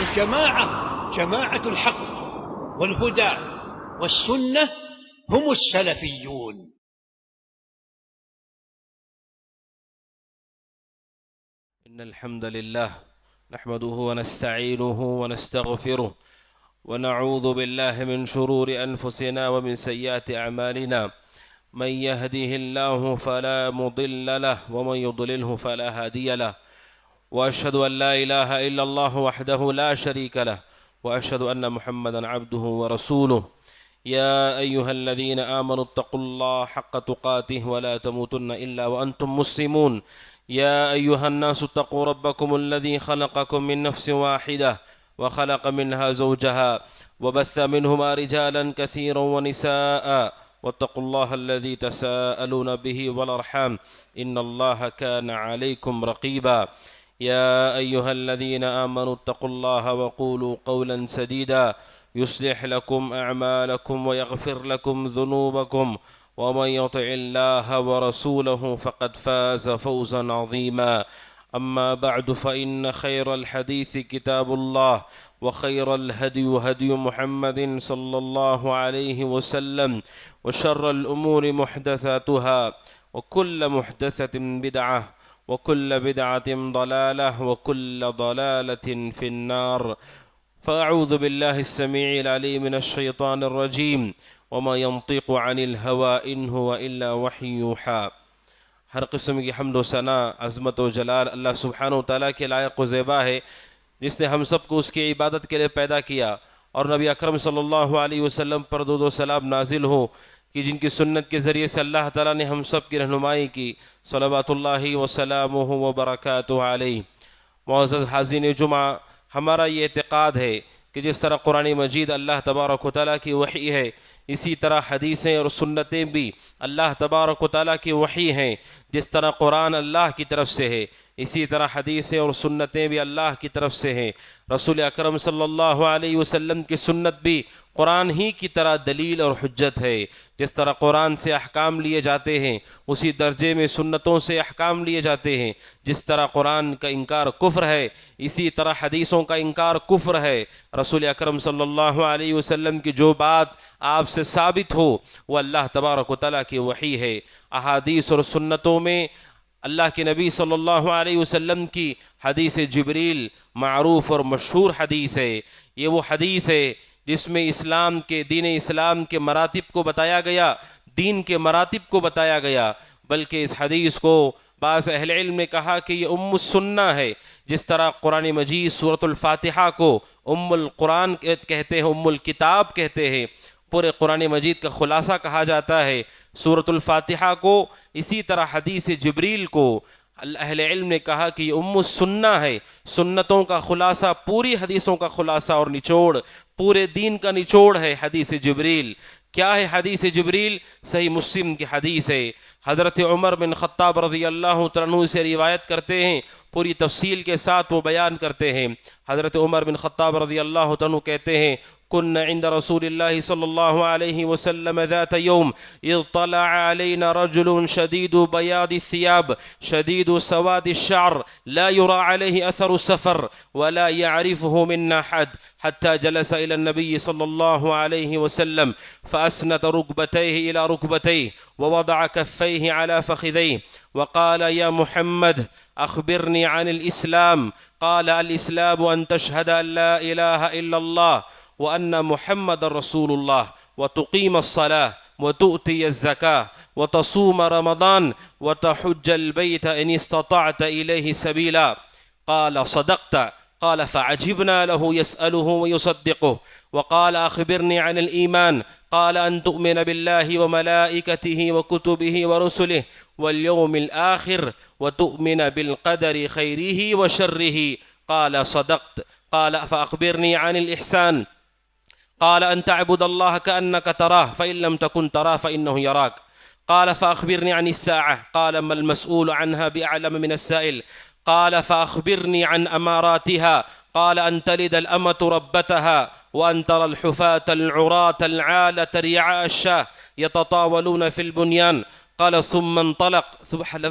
جماعة الحق والهدى والسنة هم السلفيون. إن الحمد لله نحمده ونستعينه ونستغفره ونعوذ بالله من شرور أنفسنا ومن سيئات أعمالنا. من يهده الله فلا مضل له ومن يضلله فلا هادي له. وأشهد أن لا إله إلا الله وحده لا شريك له وأشهد أن محمدا عبده ورسوله. يا أيها الذين آمنوا اتقوا الله حق تقاته ولا تموتن إلا وأنتم مسلمون. يا أيها الناس اتقوا ربكم الذي خلقكم من نفس واحدة وخلق منها زوجها وبث منهما رجالا كثيرا ونساء واتقوا الله الذي تساءلون به والأرحام إن الله كان عليكم رقيبا. يا أيها الذين آمنوا اتقوا الله وقولوا قولا سديدا يصلح لكم أعمالكم ويغفر لكم ذنوبكم ومن يطع الله ورسوله فقد فاز فوزا عظيما. أما بعد فإن خير الحديث كتاب الله وخير الهدي هدي محمد صلى الله عليه وسلم وشر الأمور محدثاتها وكل محدثة بدعة وكل بدعة ضلالة وكل ضلالة في النار. فأعوذ بالله السميع العليم من الشيطان الرجيم وما ينطق عن الهوى إن هو إلا وحي يوحى. ہر قسم کی حمد و ثنا عظمت و جلال اللہ سبحانہ و تعالیٰ کے لائق و زیبا ہے، جس نے ہم سب کو اس کی عبادت کے لیے پیدا کیا، اور نبی اکرم صلی اللہ علیہ وسلم پر درود و سلام نازل ہو کہ جن کی سنت کے ذریعے سے اللہ تعالیٰ نے ہم سب کی رہنمائی کی، صلوات اللہ وسلامہ وبرکاتہ علیہ. معزز حاضرین جمعہ، ہمارا یہ اعتقاد ہے کہ جس طرح قرآن مجید اللہ تبارک و تعالیٰ کی وحی ہے، اسی طرح حدیثیں اور سنتیں بھی اللہ تبارک و تعالیٰ کی وحی ہیں. جس طرح قرآن اللہ کی طرف سے ہے، اسی طرح حدیثیں اور سنتیں بھی اللہ کی طرف سے ہیں. رسول اکرم صلی اللہ علیہ وسلم کی سنت بھی قرآن ہی کی طرح دلیل اور حجت ہے. جس طرح قرآن سے احکام لیے جاتے ہیں، اسی درجے میں سنتوں سے احکام لیے جاتے ہیں. جس طرح قرآن کا انکار کفر ہے، اسی طرح حدیثوں کا انکار کفر ہے. رسول اکرم صلی اللہ علیہ وسلم کی جو بات آپ سے ثابت ہو وہ اللہ تبارک و تعالیٰ کی وحی ہے. احادیث اور سنتوں میں اللہ کے نبی صلی اللہ علیہ وسلم کی حدیث جبریل معروف اور مشہور حدیث ہے. یہ وہ حدیث ہے جس میں دین اسلام کے مراتب کو بتایا گیا، دین کے مراتب کو بتایا گیا. بلکہ اس حدیث کو بعض اہل علم نے کہا کہ یہ ام السنہ ہے. جس طرح قرآن مجید سورۃ الفاتحہ کو ام القرآن کہتے ہیں، ام الکتاب کہتے ہیں، پورے قرآن مجید کا خلاصہ کہا جاتا ہے. سورۃ الفاتحہ کو اسی طرح حدیث جبریل کو اہل علم نے کہا کہ یہ ام السنہ ہے، سنتوں کا خلاصہ، پوری حدیثوں کا خلاصہ اور نچوڑ، پورے دین کا نچوڑ ہے حدیث جبریل. کیا ہے حدیث جبریل؟ صحیح مسلم کی حدیث ہے. حضرت عمر بن خطاب رضی اللہ عنہ سے روایت کرتے ہیں، پوری تفصیل کے ساتھ وہ بیان کرتے ہیں. حضرت عمر بن خطاب رضی اللہ عنہ کہتے ہیں، كنا عند رسول الله صلى الله عليه وسلم ذات يوم إذ طلع علينا رجل شديد بياض الثياب شديد سواد الشعر لا يرى عليه أثر السفر ولا يعرفه منا أحد حتى جلس إلى النبي صلى الله عليه وسلم فأسند ركبتيه إلى ركبتيه ووضع كفيه على فخذيه وقال يا محمد أخبرني عن الإسلام. قال الإسلام أن تشهد أن لا إله إلا الله وأن محمد رسول الله وتقيم الصلاة وتؤتي الزكاة وتصوم رمضان وتحج البيت إن استطعت إليه سبيلا. قال صدقت. قال فعجبنا له يسأله ويصدقه. وقال أخبرني عن الإيمان. قال أن تؤمن بالله وملائكته وكتبه ورسله واليوم الآخر وتؤمن بالقدر خيره وشره. قال صدقت. قال فأخبرني عن الإحسان. قال أن تعبد الله كأنك تراه فإن لم تكن تراه فإنه يراك. قال فأخبرني عن الساعة. قال ما المسؤول عنها بأعلم من السائل. قال فأخبرني عن أماراتها. قال أن تلد الأمة ربتها وأن ترى الحفاة العراة العالة رعاء الشاة يتطاولون في البنيان. قال ثم انطلق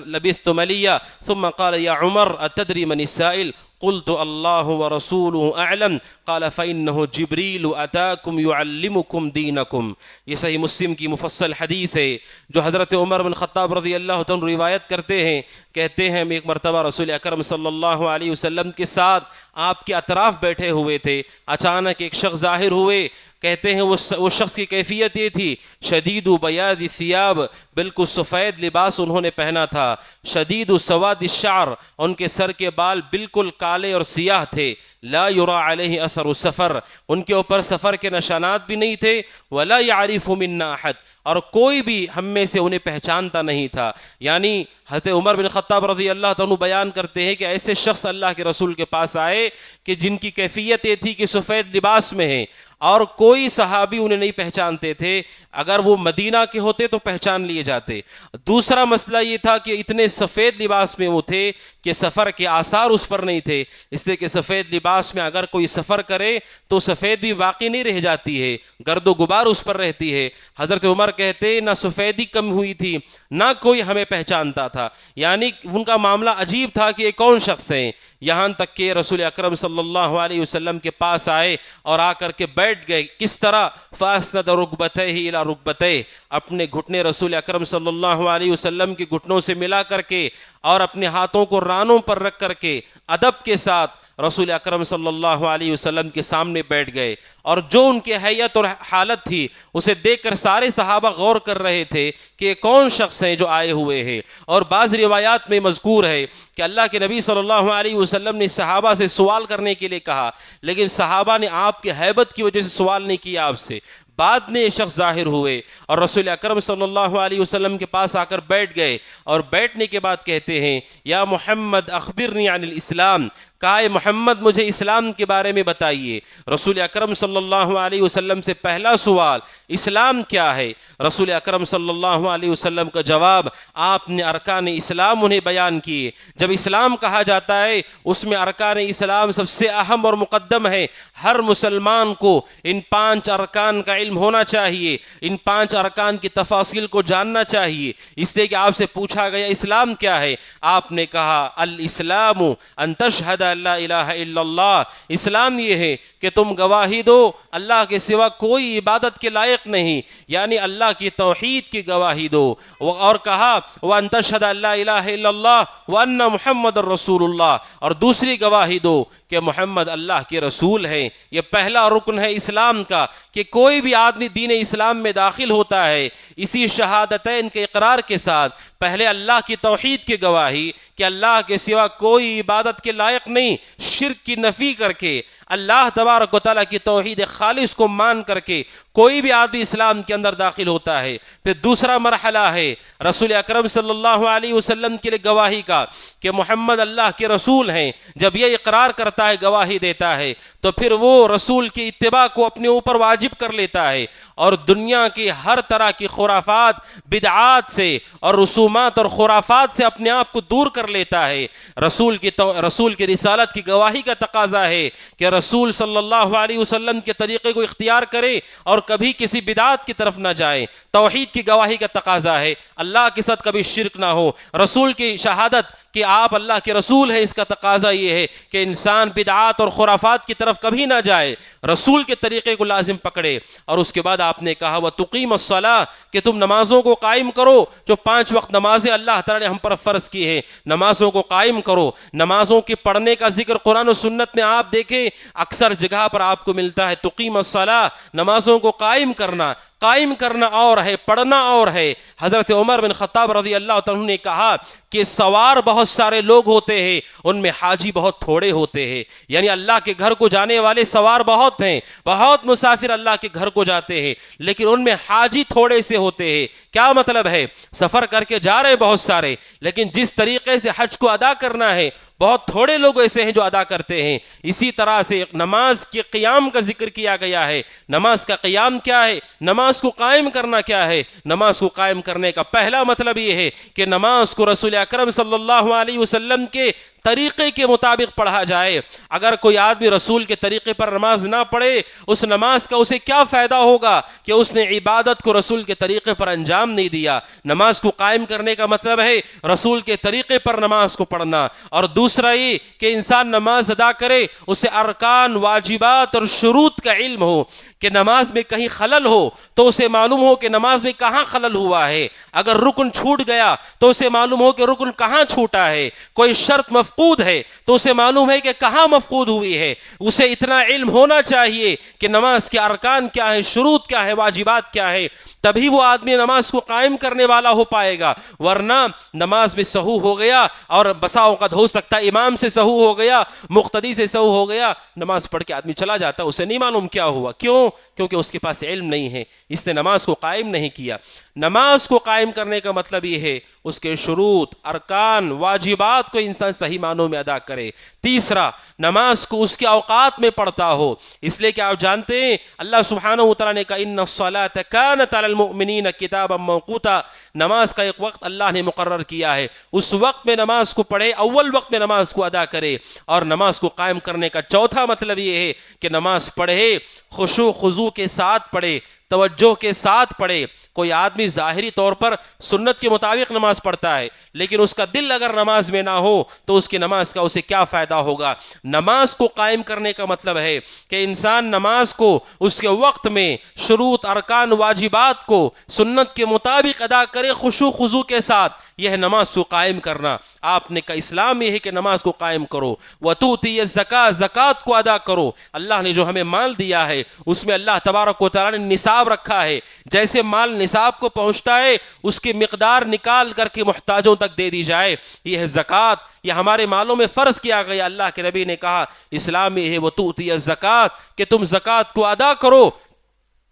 لبثت مليا ثم قال يا عمر أتدري من السائل؟ قلت اللہ ورسولہ اعلم قال فإنہ جبریل اتاکم یعلمکم دینکم. یہ صحیح مسلم کی مفصل حدیث ہے جو حضرت عمر بن خطاب رضی اللہ عنہ روایت کرتے ہیں. کہتے ہیں ایک مرتبہ رسول اکرم صلی اللہ علیہ وسلم کے ساتھ آپ کے اطراف بیٹھے ہوئے تھے. اچانک ایک شخص ظاہر ہوئے. کہتے ہیں وہ شخص کی کیفیت یہ تھی شدید بیاض ثیاب، بالکل سفید لباس انہوں نے پہنا تھا. شدید سواد الشعر، ان کے سر کے بال بالکل کالے اور سیاہ تھے. لا یرا علیہ اثر السفر، ان کے اوپر سفر کے نشانات بھی نہیں تھے. ولا یعرف منا احد، اور کوئی بھی ہم میں سے انہیں پہچانتا نہیں تھا. یعنی حضرت عمر بن خطاب رضی اللہ عنہ بیان کرتے ہیں کہ ایسے شخص اللہ کے رسول کے پاس آئے کہ جن کی کیفیت یہ تھی کہ سفید لباس میں ہیں اور کوئی صحابی انہیں نہیں پہچانتے تھے. اگر وہ مدینہ کے ہوتے تو پہچان لیے جاتے. دوسرا مسئلہ یہ تھا کہ اتنے سفید لباس میں وہ تھے کہ سفر کے آثار اس پر نہیں تھے، اس لیے کہ سفید لباس میں اگر کوئی سفر کرے تو سفید بھی باقی نہیں رہ جاتی ہے، گرد و غبار اس پر رہتی ہے. حضرت عمر کہتے نہ سفیدی کم ہوئی تھی نہ کوئی ہمیں پہچانتا تھا. یعنی ان کا معاملہ عجیب تھا کہ یہ کون شخص ہیں. یہاں تک کہ رسول اکرم صلی اللہ علیہ وسلم کے پاس آئے اور آ کر کے بیٹھ گئے. کس طرح؟ فاسند رکبتیہ الی رکبتیہ، اپنے گھٹنے رسول اکرم صلی اللہ علیہ وسلم کے گھٹنوں سے ملا کر کے اور اپنے ہاتھوں کو رانوں پر رکھ کر کے ادب کے ساتھ رسول اکرم صلی اللہ علیہ وسلم کے سامنے بیٹھ گئے. اور جو ان کی حیت اور حالت تھی اسے دیکھ کر سارے صحابہ غور کر رہے تھے کہ یہ کون شخص ہیں جو آئے ہوئے ہیں. اور بعض روایات میں مذکور ہے کہ اللہ کے نبی صلی اللہ علیہ وسلم نے صحابہ سے سوال کرنے کے لیے کہا، لیکن صحابہ نے آپ کی ہیبت کی وجہ سے سوال نہیں کیا آپ سے. بعد میں یہ شخص ظاہر ہوئے اور رسول اکرم صلی اللہ علیہ وسلم کے پاس آ کر بیٹھ گئے. اور بیٹھنے کے بعد کہتے ہیں یا محمد اخبرنی عن الاسلام، کہا اے محمد مجھے اسلام کے بارے میں بتائیے. رسول اکرم صلی اللہ علیہ وسلم سے پہلا سوال اسلام کیا ہے؟ رسول اکرم صلی اللہ علیہ وسلم کا جواب، آپ نے ارکان اسلام انہیں بیان کیے. جب اسلام کہا جاتا ہے اس میں ارکان اسلام سب سے اہم اور مقدم ہے. ہر مسلمان کو ان 5 ارکان کا علم ہونا چاہیے، ان 5 ارکان کی تفاصیل کو جاننا چاہیے. اس لیے کہ آپ سے پوچھا گیا اسلام کیا ہے، آپ نے کہا الاسلام ان تشہد لا الہ الا اللہ، اسلام یہ ہے کہ تم گواہی دو اللہ کے سوا کوئی عبادت کے لائق نہیں، یعنی اللہ کی توحید کی گواہی دو. اور کہا وان تشہد لا الہ الا اللہ وان محمد رسول اللہ، اور دوسری گواہی دو کہ محمد اللہ کے رسول ہیں. یہ پہلا رکن ہے اسلام کا کہ کوئی بھی آدمی دین اسلام میں داخل ہوتا ہے اسی شہادتین کے اقرار کے ساتھ. پہلے اللہ کی توحید کی گواہی کہ اللہ کے سوا کوئی عبادت کے لائق نہیں، شرک کی نفی کر کے اللہ تبارک و تعالیٰ کی توحید خالص کو مان کر کے کوئی بھی آدمی اسلام کے اندر داخل ہوتا ہے. پھر دوسرا مرحلہ ہے رسول اکرم صلی اللہ علیہ وسلم کے لیے گواہی کا کہ محمد اللہ کے رسول ہیں. جب یہ اقرار کرتا ہے، گواہی دیتا ہے، تو پھر وہ رسول کی اتباع کو اپنے اوپر واجب کر لیتا ہے اور دنیا کی ہر طرح کی خرافات، بدعات سے اور رسومات اور خرافات سے اپنے آپ کو دور کر لیتا ہے. رسول کی رسالت کی گواہی کا تقاضا ہے کہ رسول صلی اللہ علیہ وسلم کے طریقے کو اختیار کرے اور کبھی کسی بدعات کی طرف نہ جائے. توحید کی گواہی کا تقاضا ہے اللہ کے ساتھ کبھی شرک نہ ہو. رسول کی شہادت کہ آپ اللہ کے رسول ہیں، اس کا تقاضا یہ ہے کہ انسان بدعات اور خرافات کی طرف کبھی نہ جائے، رسول کے طریقے کو لازم پکڑے. اور اس کے بعد آپ نے کہا وَتُقِيمَ الصَّلَاةَ کہ تم نمازوں کو قائم کرو. جو 5 وقت نمازیں اللہ تعالی نے ہم پر فرض کی ہیں، نمازوں کو قائم کرو. نمازوں کے پڑھنے کا ذکر قرآن و سنت میں آپ دیکھیں اکثر جگہ پر آپ کو ملتا ہے تقیم الصلاۃ، نمازوں کو قائم کرنا. قائم کرنا اور ہے، پڑھنا اور ہے. حضرت عمر بن خطاب رضی اللہ عنہ نے کہا کہ سوار بہت سارے لوگ ہوتے ہیں، ان میں حاجی بہت تھوڑے ہوتے ہیں. یعنی اللہ کے گھر کو جانے والے سوار بہت ہیں، بہت مسافر اللہ کے گھر کو جاتے ہیں، لیکن ان میں حاجی تھوڑے سے ہوتے ہیں. کیا مطلب ہے؟ سفر کر کے جا رہے بہت سارے، لیکن جس طریقے سے حج کو ادا کرنا ہے بہت تھوڑے لوگ ایسے ہیں جو ادا کرتے ہیں. اسی طرح سے نماز کے قیام کا ذکر کیا گیا ہے. نماز کا قیام کیا ہے؟ نماز کو قائم کرنا کیا ہے؟ نماز کو قائم کرنے کا پہلا مطلب یہ ہے کہ نماز کو رسول اکرم صلی اللہ علیہ وسلم کے طریقے کے مطابق پڑھا جائے. اگر کوئی آدمی رسول کے طریقے پر نماز نہ پڑھے، اس نماز کا اسے کیا فائدہ ہوگا کہ اس نے عبادت کو رسول کے طریقے پر انجام نہیں دیا. نماز کو قائم کرنے کا مطلب ہے رسول کے طریقے پر نماز کو پڑھنا. اور دوسرا دوسرا یہ کہ انسان نماز ادا کرے اسے ارکان واجبات اور شروط کا علم ہو، کہ نماز میں کہیں خلل ہو تو اسے معلوم ہو کہ نماز میں کہاں خلل ہوا ہے، اگر رکن چھوٹ گیا تو اسے معلوم ہو کہ رکن کہاں چھوٹا ہے، کوئی شرط مفقود ہے تو اسے معلوم ہے کہ کہاں مفقود ہوئی ہے. اسے اتنا علم ہونا چاہیے کہ نماز کے ارکان کیا ہے، شروط کیا ہے، واجبات کیا ہے، تبھی وہ آدمی نماز کو قائم کرنے والا ہو پائے گا. ورنہ نماز میں سہو ہو گیا، اور بسا اوقات ہو سکتا ہے امام سے سہو ہو گیا، مقتدی سے سہو ہو گیا، نماز پڑھ کے آدمی چلا جاتا، اسے نہیں معلوم کیا ہوا. کیوں؟ کیونکہ اس کے پاس علم نہیں ہے، اس نے نماز کو قائم نہیں کیا. نماز کو قائم کرنے کا مطلب یہ ہے اس کے شروط، ارکان، واجبات کو انسان صحیح معنوں میں ادا کرے. تیسرا، نماز کو اس کے اوقات میں پڑھتا ہو، اس لیے کہ آپ جانتے ہیں اللہ سبحانہ وتعالی نے کہا ان الصلاۃ کانت علی المؤمنین کتابا موقوتا، نماز کا ایک وقت اللہ نے مقرر کیا ہے، اس وقت میں نماز کو پڑھے، اول وقت میں نماز کو ادا کرے. اور نماز کو قائم کرنے کا چوتھا مطلب یہ ہے کہ نماز پڑھے، خشوع خضوع کے ساتھ پڑھے، توجہ کے ساتھ پڑھے. کوئی آدمی ظاہری طور پر سنت کے مطابق نماز پڑھتا ہے، لیکن اس کا دل اگر نماز میں نہ ہو تو اس کی نماز کا اسے کیا فائدہ ہوگا. نماز کو قائم کرنے کا مطلب ہے کہ انسان نماز کو اس کے وقت میں شروط، ارکان، واجبات کو سنت کے مطابق ادا کرے، خشوع خضوع کے ساتھ. یہ ہے نماز کو قائم کرنا. آپ نے کہا اسلام یہ ہے کہ نماز کو قائم کرو. وَتُؤْتِيَ الزَّكَاةَ، زکوٰۃ کو ادا کرو. اللہ نے جو ہمیں مال دیا ہے اس میں اللہ تبارک و تعالیٰ نے نصاب رکھا ہے، جیسے مال نصاب کو پہنچتا ہے اس کی مقدار نکال کر کے محتاجوں تک دے دی جائے. یہ ہے زکوٰۃ، یہ ہمارے مالوں میں فرض کیا گیا. اللہ کے نبی نے کہا اسلام یہ ہے وَتُؤْتِيَ الزَّكَاةَ، کہ تم زکوٰۃ کو ادا کرو.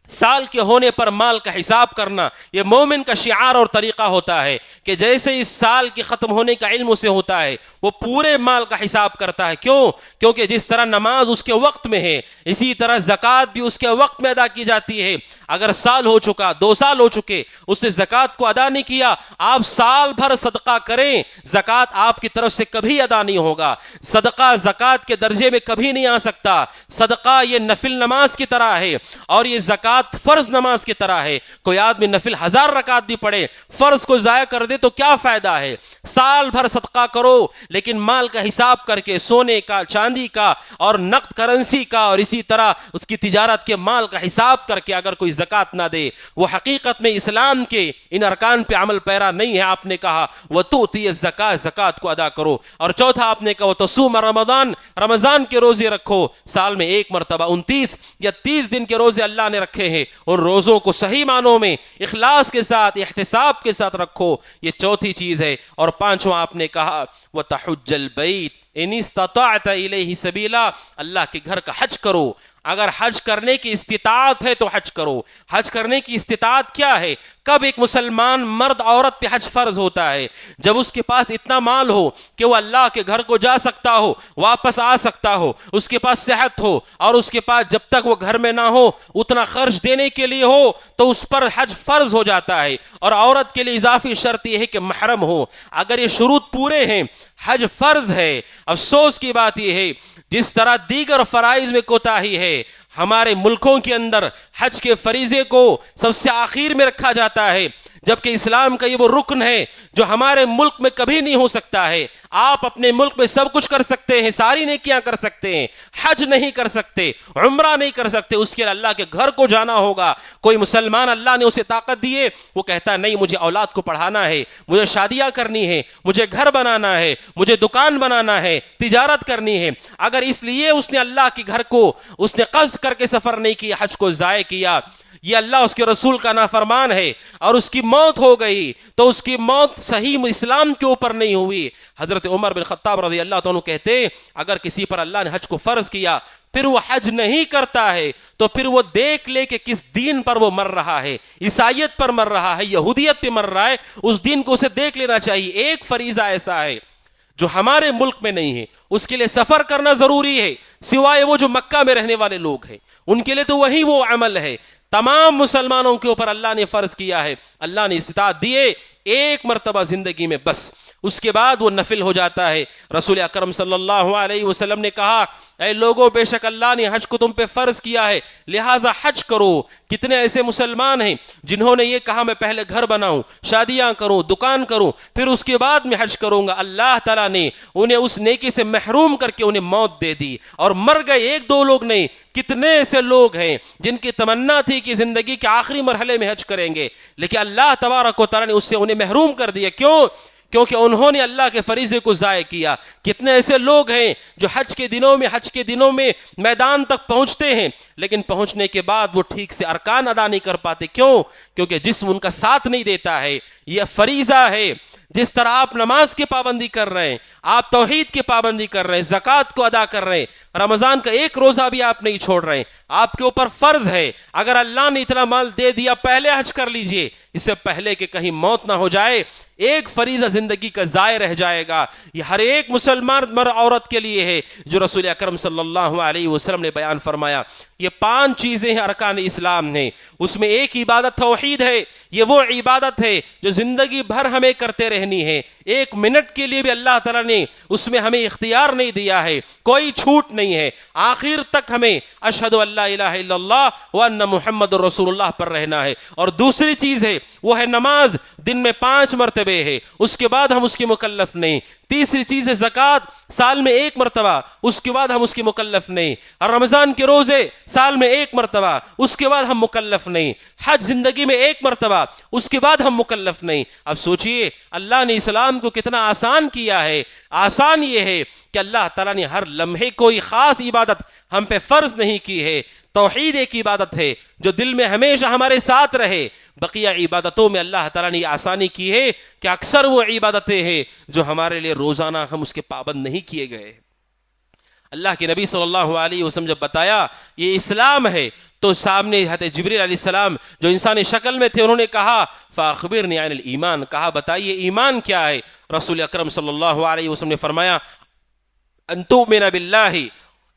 سال کے ہونے پر مال کا حساب کرنا یہ مومن کا شعار اور طریقہ ہوتا ہے کہ جیسے اس سال کے ختم ہونے کا علم اسے ہوتا ہے وہ پورے مال کا حساب کرتا ہے. کیوں؟ کیونکہ جس طرح نماز اس کے وقت میں ہے اسی طرح زکوٰۃ بھی اس کے وقت میں ادا کی جاتی ہے. اگر سال ہو چکا، 2 سال ہو چکے، اس نے زکوٰۃ کو ادا نہیں کیا، آپ سال بھر صدقہ کریں، زکوٰۃ آپ کی طرف سے کبھی ادا نہیں ہوگا. صدقہ زکوٰۃ کے درجے میں کبھی نہیں آ سکتا. صدقہ یہ نفل نماز کی طرح ہے اور یہ زکوٰۃ فرض نماز کی طرح ہے. کوئی آدمی نفل 1000 رکعت بھی پڑھے، فرض کو ضائع کر دے تو کیا فائدہ ہے؟ سال بھر صدقہ کرو لیکن مال کا حساب کر کے، سونے کا، چاندی کا اور نقد کرنسی کا اور اسی طرح اس کی تجارت کے مال کا حساب کر کے اگر کوئی زکوٰۃ نہ دے وہ حقیقت میں اسلام کے ان ارکان پہ عمل پیرا نہیں ہے. آپ نے کہا وَتُؤْتِيَ الزَّكَاةَ، زکوٰۃ کو ادا کرو. اور چوتھا آپ نے کہا وَتَصُومَ رمضان، رمضان کے روزے رکھو. سال میں ایک مرتبہ 29 یا 30 دن کے روزے اللہ نے رکھے ہیں، ان روزوں کو صحیح معنوں میں اخلاص کے ساتھ، احتساب کے ساتھ رکھو. یہ چوتھی چیز ہے. اور پانچواں آپ نے کہا وَتَحُجَّ الْبَيْتَ إِنِ اسْتَطَعْتَ إِلَيْهِ سَبِيلًا، اللہ کے گھر کا حج کرو. اگر حج کرنے کی استطاعت ہے تو حج کرو. حج کرنے کی استطاعت کیا ہے؟ کب ایک مسلمان مرد عورت پہ حج فرض ہوتا ہے؟ جب اس کے پاس اتنا مال ہو کہ وہ اللہ کے گھر کو جا سکتا ہو، واپس آ سکتا ہو، اس کے پاس صحت ہو، اور اس کے پاس جب تک وہ گھر میں نہ ہو اتنا خرچ دینے کے لیے ہو تو اس پر حج فرض ہو جاتا ہے. اور عورت کے لیے اضافی شرط یہ ہے کہ محرم ہو. اگر یہ شروط پورے ہیں حج فرض ہے. افسوس کی بات یہ ہے جس طرح دیگر فرائض میں کوتاہی ہے، ہمارے ملکوں کے اندر حج کے فریضے کو سب سے آخر میں رکھا جاتا ہے، جبکہ اسلام کا یہ وہ رکن ہے جو ہمارے ملک میں کبھی نہیں ہو سکتا ہے. آپ اپنے ملک میں سب کچھ کر سکتے ہیں، ساری نیکیاں کر سکتے ہیں، حج نہیں کر سکتے، عمرہ نہیں کر سکتے. اس کے لیے اللہ کے گھر کو جانا ہوگا. کوئی مسلمان اللہ نے اسے طاقت دی ہے، وہ کہتا ہے نہیں مجھے اولاد کو پڑھانا ہے، مجھے شادیاں کرنی ہے، مجھے گھر بنانا ہے، مجھے دکان بنانا ہے، تجارت کرنی ہے. اگر اس لیے اس نے اللہ کے گھر کو اس نے قصد کر کے سفر نہیں کیا، حج کو ضائع کیا، یہ اللہ اس کے رسول کا نافرمان ہے اور اس کی موت ہو گئی تو اس کی موت صحیح اسلام کے اوپر نہیں ہوئی. حضرت عمر بن خطاب رضی اللہ عنہ کہتے اگر کسی پر اللہ نے حج کو فرض کیا پھر وہ حج نہیں کرتا ہے تو پھر وہ دیکھ لے کہ کس دین پر وہ مر رہا ہے. عیسائیت پر مر رہا ہے، یہودیت پہ مر رہا ہے، اس دین کو اسے دیکھ لینا چاہیے. ایک فریضہ ایسا ہے جو ہمارے ملک میں نہیں ہے، اس کے لیے سفر کرنا ضروری ہے، سوائے وہ جو مکہ میں رہنے والے لوگ ہیں ان کے لیے تو وہی وہ عمل ہے. تمام مسلمانوں کے اوپر اللہ نے فرض کیا ہے، اللہ نے استطاعت دیے ایک مرتبہ زندگی میں بس، اس کے بعد وہ نفل ہو جاتا ہے. رسول اکرم صلی اللہ علیہ وسلم نے کہا اے لوگوں بے شک اللہ نے حج کو تم پہ فرض کیا ہے لہٰذا حج کرو. کتنے ایسے مسلمان ہیں جنہوں نے یہ کہا میں پہلے گھر بناؤں, شادیاں کروں, دکان کروں, پھر اس کے بعد میں حج کروں گا. اللہ تعالیٰ نے انہیں اس نیکی سے محروم کر کے انہیں موت دے دی اور مر گئے. ایک دو لوگ نہیں, کتنے ایسے لوگ ہیں جن کی تمنا تھی کہ زندگی کے آخری مرحلے میں حج کریں گے, لیکن اللہ تبارک و تعالیٰ نے اس سے انہیں محروم کر دیا. کیوں؟ کیونکہ انہوں نے اللہ کے فریضے کو ضائع کیا. کتنے ایسے لوگ ہیں جو حج کے دنوں میں میدان تک پہنچتے ہیں, لیکن پہنچنے کے بعد وہ ٹھیک سے ارکان ادا نہیں کر پاتے. کیوں؟ کیونکہ جسم ان کا ساتھ نہیں دیتا ہے. یہ فریضہ ہے. جس طرح آپ نماز کی پابندی کر رہے ہیں, آپ توحید کی پابندی کر رہے ہیں, زکوٰۃ کو ادا کر رہے ہیں, رمضان کا ایک روزہ بھی آپ نہیں چھوڑ رہے ہیں, آپ کے اوپر فرض ہے. اگر اللہ نے اتنا مال دے دیا پہلے حج کر لیجئے, اس سے پہلے کہ کہیں موت نہ ہو جائے. ایک فریضہ زندگی کا ضائع رہ جائے گا. یہ ہر ایک مسلمان مرد عورت کے لیے ہے جو رسول اکرم صلی اللہ علیہ وسلم نے بیان فرمایا. یہ 5 چیزیں ہیں ارکان اسلام نے. اس میں ایک عبادت توحید ہے. یہ وہ عبادت ہے جو زندگی بھر ہمیں کرتے رہنی ہے. 1 منٹ کے لیے بھی اللہ تعالیٰ نے اس میں ہمیں اختیار نہیں دیا ہے, کوئی چھوٹ نہیں ہے. آخر تک ہمیں اشہد ان لا الہ الا اللہ وان محمد رسول اللہ پر رہنا ہے. اور دوسری چیز ہے وہ ہے نماز, دن میں 5 مرتبے ہے, اس کے بعد ہم اس کے مکلف نہیں. تیسری چیز ہے زکوٰۃ, سال میں 1 مرتبہ, اس کے بعد ہم اس کے مکلف نہیں. اور رمضان کے روزے سال میں 1 مرتبہ, اس کے بعد ہم مکلف نہیں. حج زندگی میں 1 مرتبہ, اس کے بعد ہم مکلف نہیں. اب سوچئے اللہ نے اسلام کو کتنا آسان کیا ہے. آسان یہ ہے کہ اللہ تعالیٰ نے ہر لمحے کوئی خاص عبادت ہم پہ فرض نہیں کی ہے. توحید ایک عبادت ہے جو دل میں ہمیشہ ہمارے ساتھ رہے. بقیہ عبادتوں میں اللہ تعالیٰ نے یہ آسانی کی ہے کہ اکثر وہ عبادتیں ہیں جو ہمارے لیے روزانہ ہم اس کے پابند نہیں کیے گئے. اللہ کے نبی صلی اللہ علیہ وسلم جب بتایا یہ اسلام ہے تو سامنے حضرت جبریل علیہ السلام جو انسانی شکل میں تھے, انہوں نے کہا فاخبرنی عن الایمان, کہا بتائیے ایمان کیا ہے. رسول اکرم صلی اللہ علیہ وسلم نے فرمایا ان تؤمن باللہ,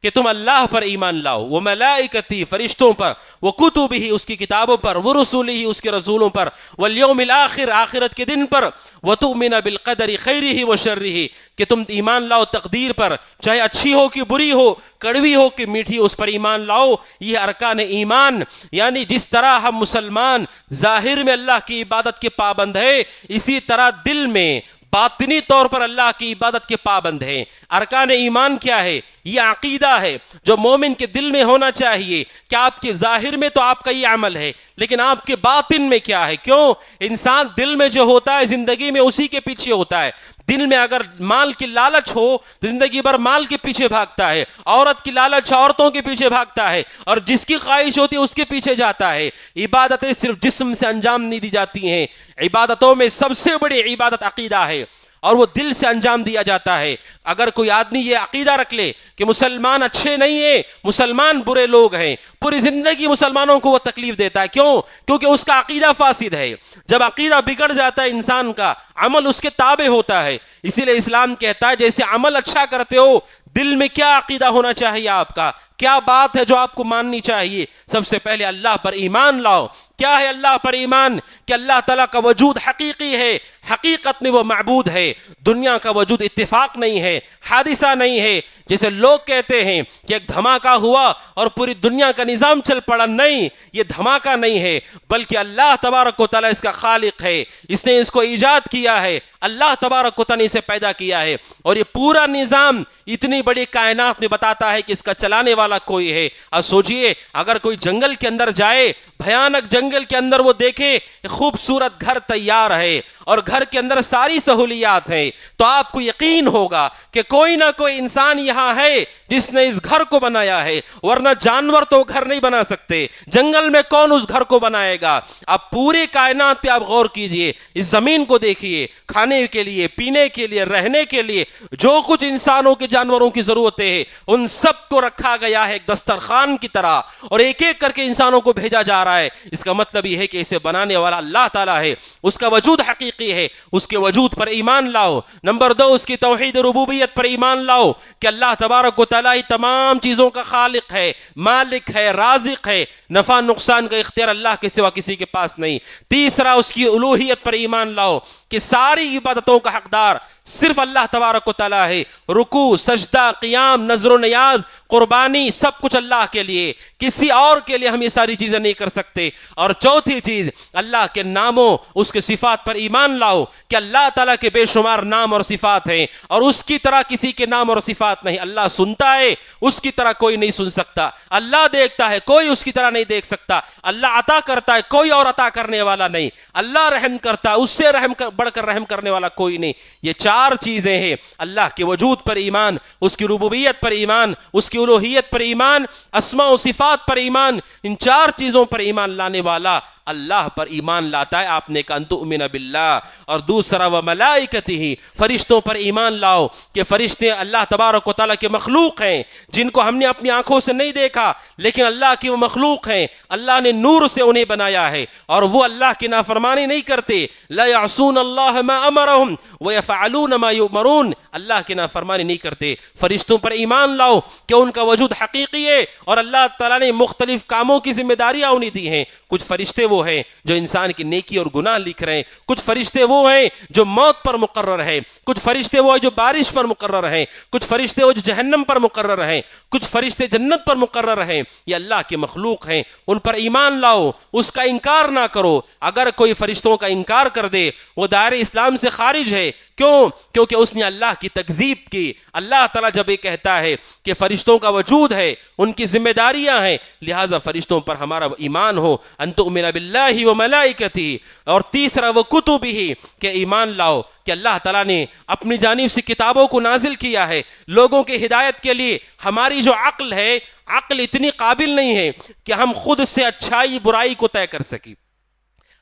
کہ تم اللہ پر ایمان لاؤ, وہ ملائکتی فرشتوں پر, وہ کتبہ اس کی کتابوں پر, وہ رسولہ اس کے رسولوں پر, والیوم الآخر آخرت کے دن پر, وتؤمن بالقدر خیرہ وشرہ, کہ تم ایمان لاؤ تقدیر پر, چاہے اچھی ہو کہ بری ہو, کڑوی ہو کہ میٹھی, اس پر ایمان لاؤ. یہ ارکان ایمان. یعنی جس طرح ہم مسلمان ظاہر میں اللہ کی عبادت کے پابند ہے, اسی طرح دل میں باطنی طور پر اللہ کی عبادت کے پابند ہیں. ارکان ایمان کیا ہے؟ یہ عقیدہ ہے جو مومن کے دل میں ہونا چاہیے کہ آپ کے ظاہر میں تو آپ کا یہ عمل ہے, لیکن آپ کے باطن میں کیا ہے. کیوں؟ انسان دل میں جو ہوتا ہے زندگی میں اسی کے پیچھے ہوتا ہے. دل میں اگر مال کی لالچ ہو تو زندگی بھر مال کے پیچھے بھاگتا ہے, عورت کی لالچ عورتوں کے پیچھے بھاگتا ہے, اور جس کی خواہش ہوتی ہے اس کے پیچھے جاتا ہے. عبادتیں صرف جسم سے انجام نہیں دی جاتی ہیں. عبادتوں میں سب سے بڑی عبادت عقیدہ ہے اور وہ دل سے انجام دیا جاتا ہے. اگر کوئی آدمی یہ عقیدہ رکھ لے کہ مسلمان اچھے نہیں ہیں, مسلمان برے لوگ ہیں, پوری زندگی مسلمانوں کو وہ تکلیف دیتا ہے. کیوں؟ کیونکہ اس کا عقیدہ فاسد ہے. جب عقیدہ بگڑ جاتا ہے انسان کا, عمل اس کے تابع ہوتا ہے. اسی لیے اسلام کہتا ہے جیسے عمل اچھا کرتے ہو, دل میں کیا عقیدہ ہونا چاہیے, آپ کا کیا بات ہے جو آپ کو ماننی چاہیے. سب سے پہلے اللہ پر ایمان لاؤ. کیا ہے اللہ پر ایمان؟ کہ اللہ تعالیٰ کا وجود حقیقی ہے, حقیقت میں وہ معبود ہے. دنیا کا وجود اتفاق نہیں ہے, حادثہ نہیں ہے. جیسے لوگ کہتے ہیں کہ ایک دھماکہ ہوا اور پوری دنیا کا نظام چل پڑا, نہیں, یہ دھماکہ نہیں ہے, بلکہ اللہ تبارک و تعالیٰ اس کا خالق ہے. اس نے اس کو ایجاد کیا ہے, اللہ تبارک و تعالیٰ نے اسے پیدا کیا ہے, اور یہ پورا نظام اتنی بڑی کائنات میں بتاتا ہے کہ اس کا چلانے والا کوئی ہے. اب سوچئے اگر کوئی جنگل کے اندر جائے, بھیانک جنگل کے اندر وہ دیکھے خوبصورت گھر تیار ہے اور گھر کے اندر ساری سہولیات ہیں, تو آپ کو یقین ہوگا کہ کوئی نہ کوئی انسان یہاں ہے جس نے اس گھر کو بنایا ہے, ورنہ جانور تو گھر نہیں بنا سکتے. جنگل میں کون اس گھر کو بنائے گا؟ اب پوری کائنات پہ آپ غور کیجئے, اس زمین کو دیکھیے, کھانے کے لیے, پینے کے لیے, رہنے کے لیے جو کچھ انسانوں کے جانوروں کی ضرورتیں ہیں ان سب کو رکھا گیا ہے ایک دسترخوان کی طرح, اور ایک ایک کر کے انسانوں کو بھیجا جا رہا ہے. اس کا مطلب یہ ہے کہ اسے بنانے والا اللہ تعالیٰ ہے, اس کا وجود حقیقی ہے. اس کے وجود پر ایمان لاؤ. نمبر 2, اس کی توحید ربوبیت پر ایمان لاؤ کہ اللہ تبارک و تعالیٰ ہی تمام چیزوں کا خالق ہے, مالک ہے, رازق ہے. نفع نقصان کا اختیار اللہ کے سوا کسی کے پاس نہیں. تیسرا, اس کی الوہیت پر ایمان لاؤ کہ ساری عبادتوں کا حقدار صرف اللہ تبارک و تعالیٰ ہے. رکوع، سجدہ، قیام، نذر و نیاز، قربانی، سب کچھ اللہ کے لیے، کسی اور کے لیے ہم یہ ساری چیزیں نہیں کر سکتے. اور چوتھی چیز، اللہ کے ناموں، اس کے صفات پر ایمان لاؤ کہ اللہ تعالیٰ کے بے شمار نام اور صفات ہیں اور اس کی طرح کسی کے نام اور صفات نہیں. اللہ سنتا ہے، اس کی طرح کوئی نہیں سن سکتا. اللہ دیکھتا ہے، کوئی اس کی طرح نہیں دیکھ سکتا. اللہ عطا کرتا ہے، کوئی اور عطا کرنے والا نہیں. اللہ رحم کرتا ہے، اس سے بڑھ کر رحم کرنے والا کوئی نہیں. یہ چار چیزیں ہیں: اللہ کے وجود پر ایمان، اس کی ربوبیت پر ایمان، اس کی الوہیت پر ایمان، اسماء و صفات پر ایمان. ان چار چیزوں پر ایمان لانے والا اللہ پر ایمان لاتا ہے. آپ نے کہا ان تؤمن باللہ. اور دوسرا وملائکتہ، فرشتوں پر ایمان لاؤ کہ فرشتے اللہ تبارک و تعالیٰ کے مخلوق ہیں جن کو ہم نے اپنی آنکھوں سے نہیں دیکھا، لیکن اللہ کی وہ مخلوق ہیں. اللہ نے نور سے انہیں بنایا ہے اور وہ اللہ کی نافرمانی نہیں کرتے. لا یعصون اللہ ما امرہم ویفعلون ما یؤمرون، اللہ کی نافرمانی نہیں کرتے. فرشتوں پر ایمان لاؤ کہ ان کا وجود حقیقی ہے اور اللہ تعالیٰ نے مختلف کاموں کی ذمہ داریاں انہیں دی ہیں. کچھ فرشتے وہ ہیں جو انسان کی نیکی اور گناہ لکھ رہے ہیں، کچھ فرشتے وہ ہیں جو موت پر مقرر ہیں، کچھ فرشتے وہ ہیں جو بارش پر مقرر ہیں، کچھ فرشتے وہ جو جہنم پر مقرر ہیں، کچھ فرشتے جنت پر مقرر ہیں. یہ اللہ کے مخلوق ہیں، ان پر ایمان لاؤ، اس کا انکار نہ کرو. اگر کوئی فرشتوں کا انکار کر دے وہ دائرہ اسلام سے خارج ہے. کیوں؟ کیونکہ اس نے اللہ کی تکذیب کی. اللہ تعالیٰ جب یہ کہتا ہے کہ فرشتوں کا وجود ہے، ان کی ذمہ داریاں ہیں، لہٰذا فرشتوں پر ہمارا ایمان ہو. ان تؤمن باللہ وملائکتہ. اور تیسرا وکتبہ، کہ ایمان لاؤ کہ اللہ تعالیٰ نے اپنی جانب سے کتابوں کو نازل کیا ہے لوگوں کے ہدایت کے لیے. ہماری جو عقل ہے، عقل اتنی قابل نہیں ہے کہ ہم خود سے اچھائی برائی کو طے کر سکیں.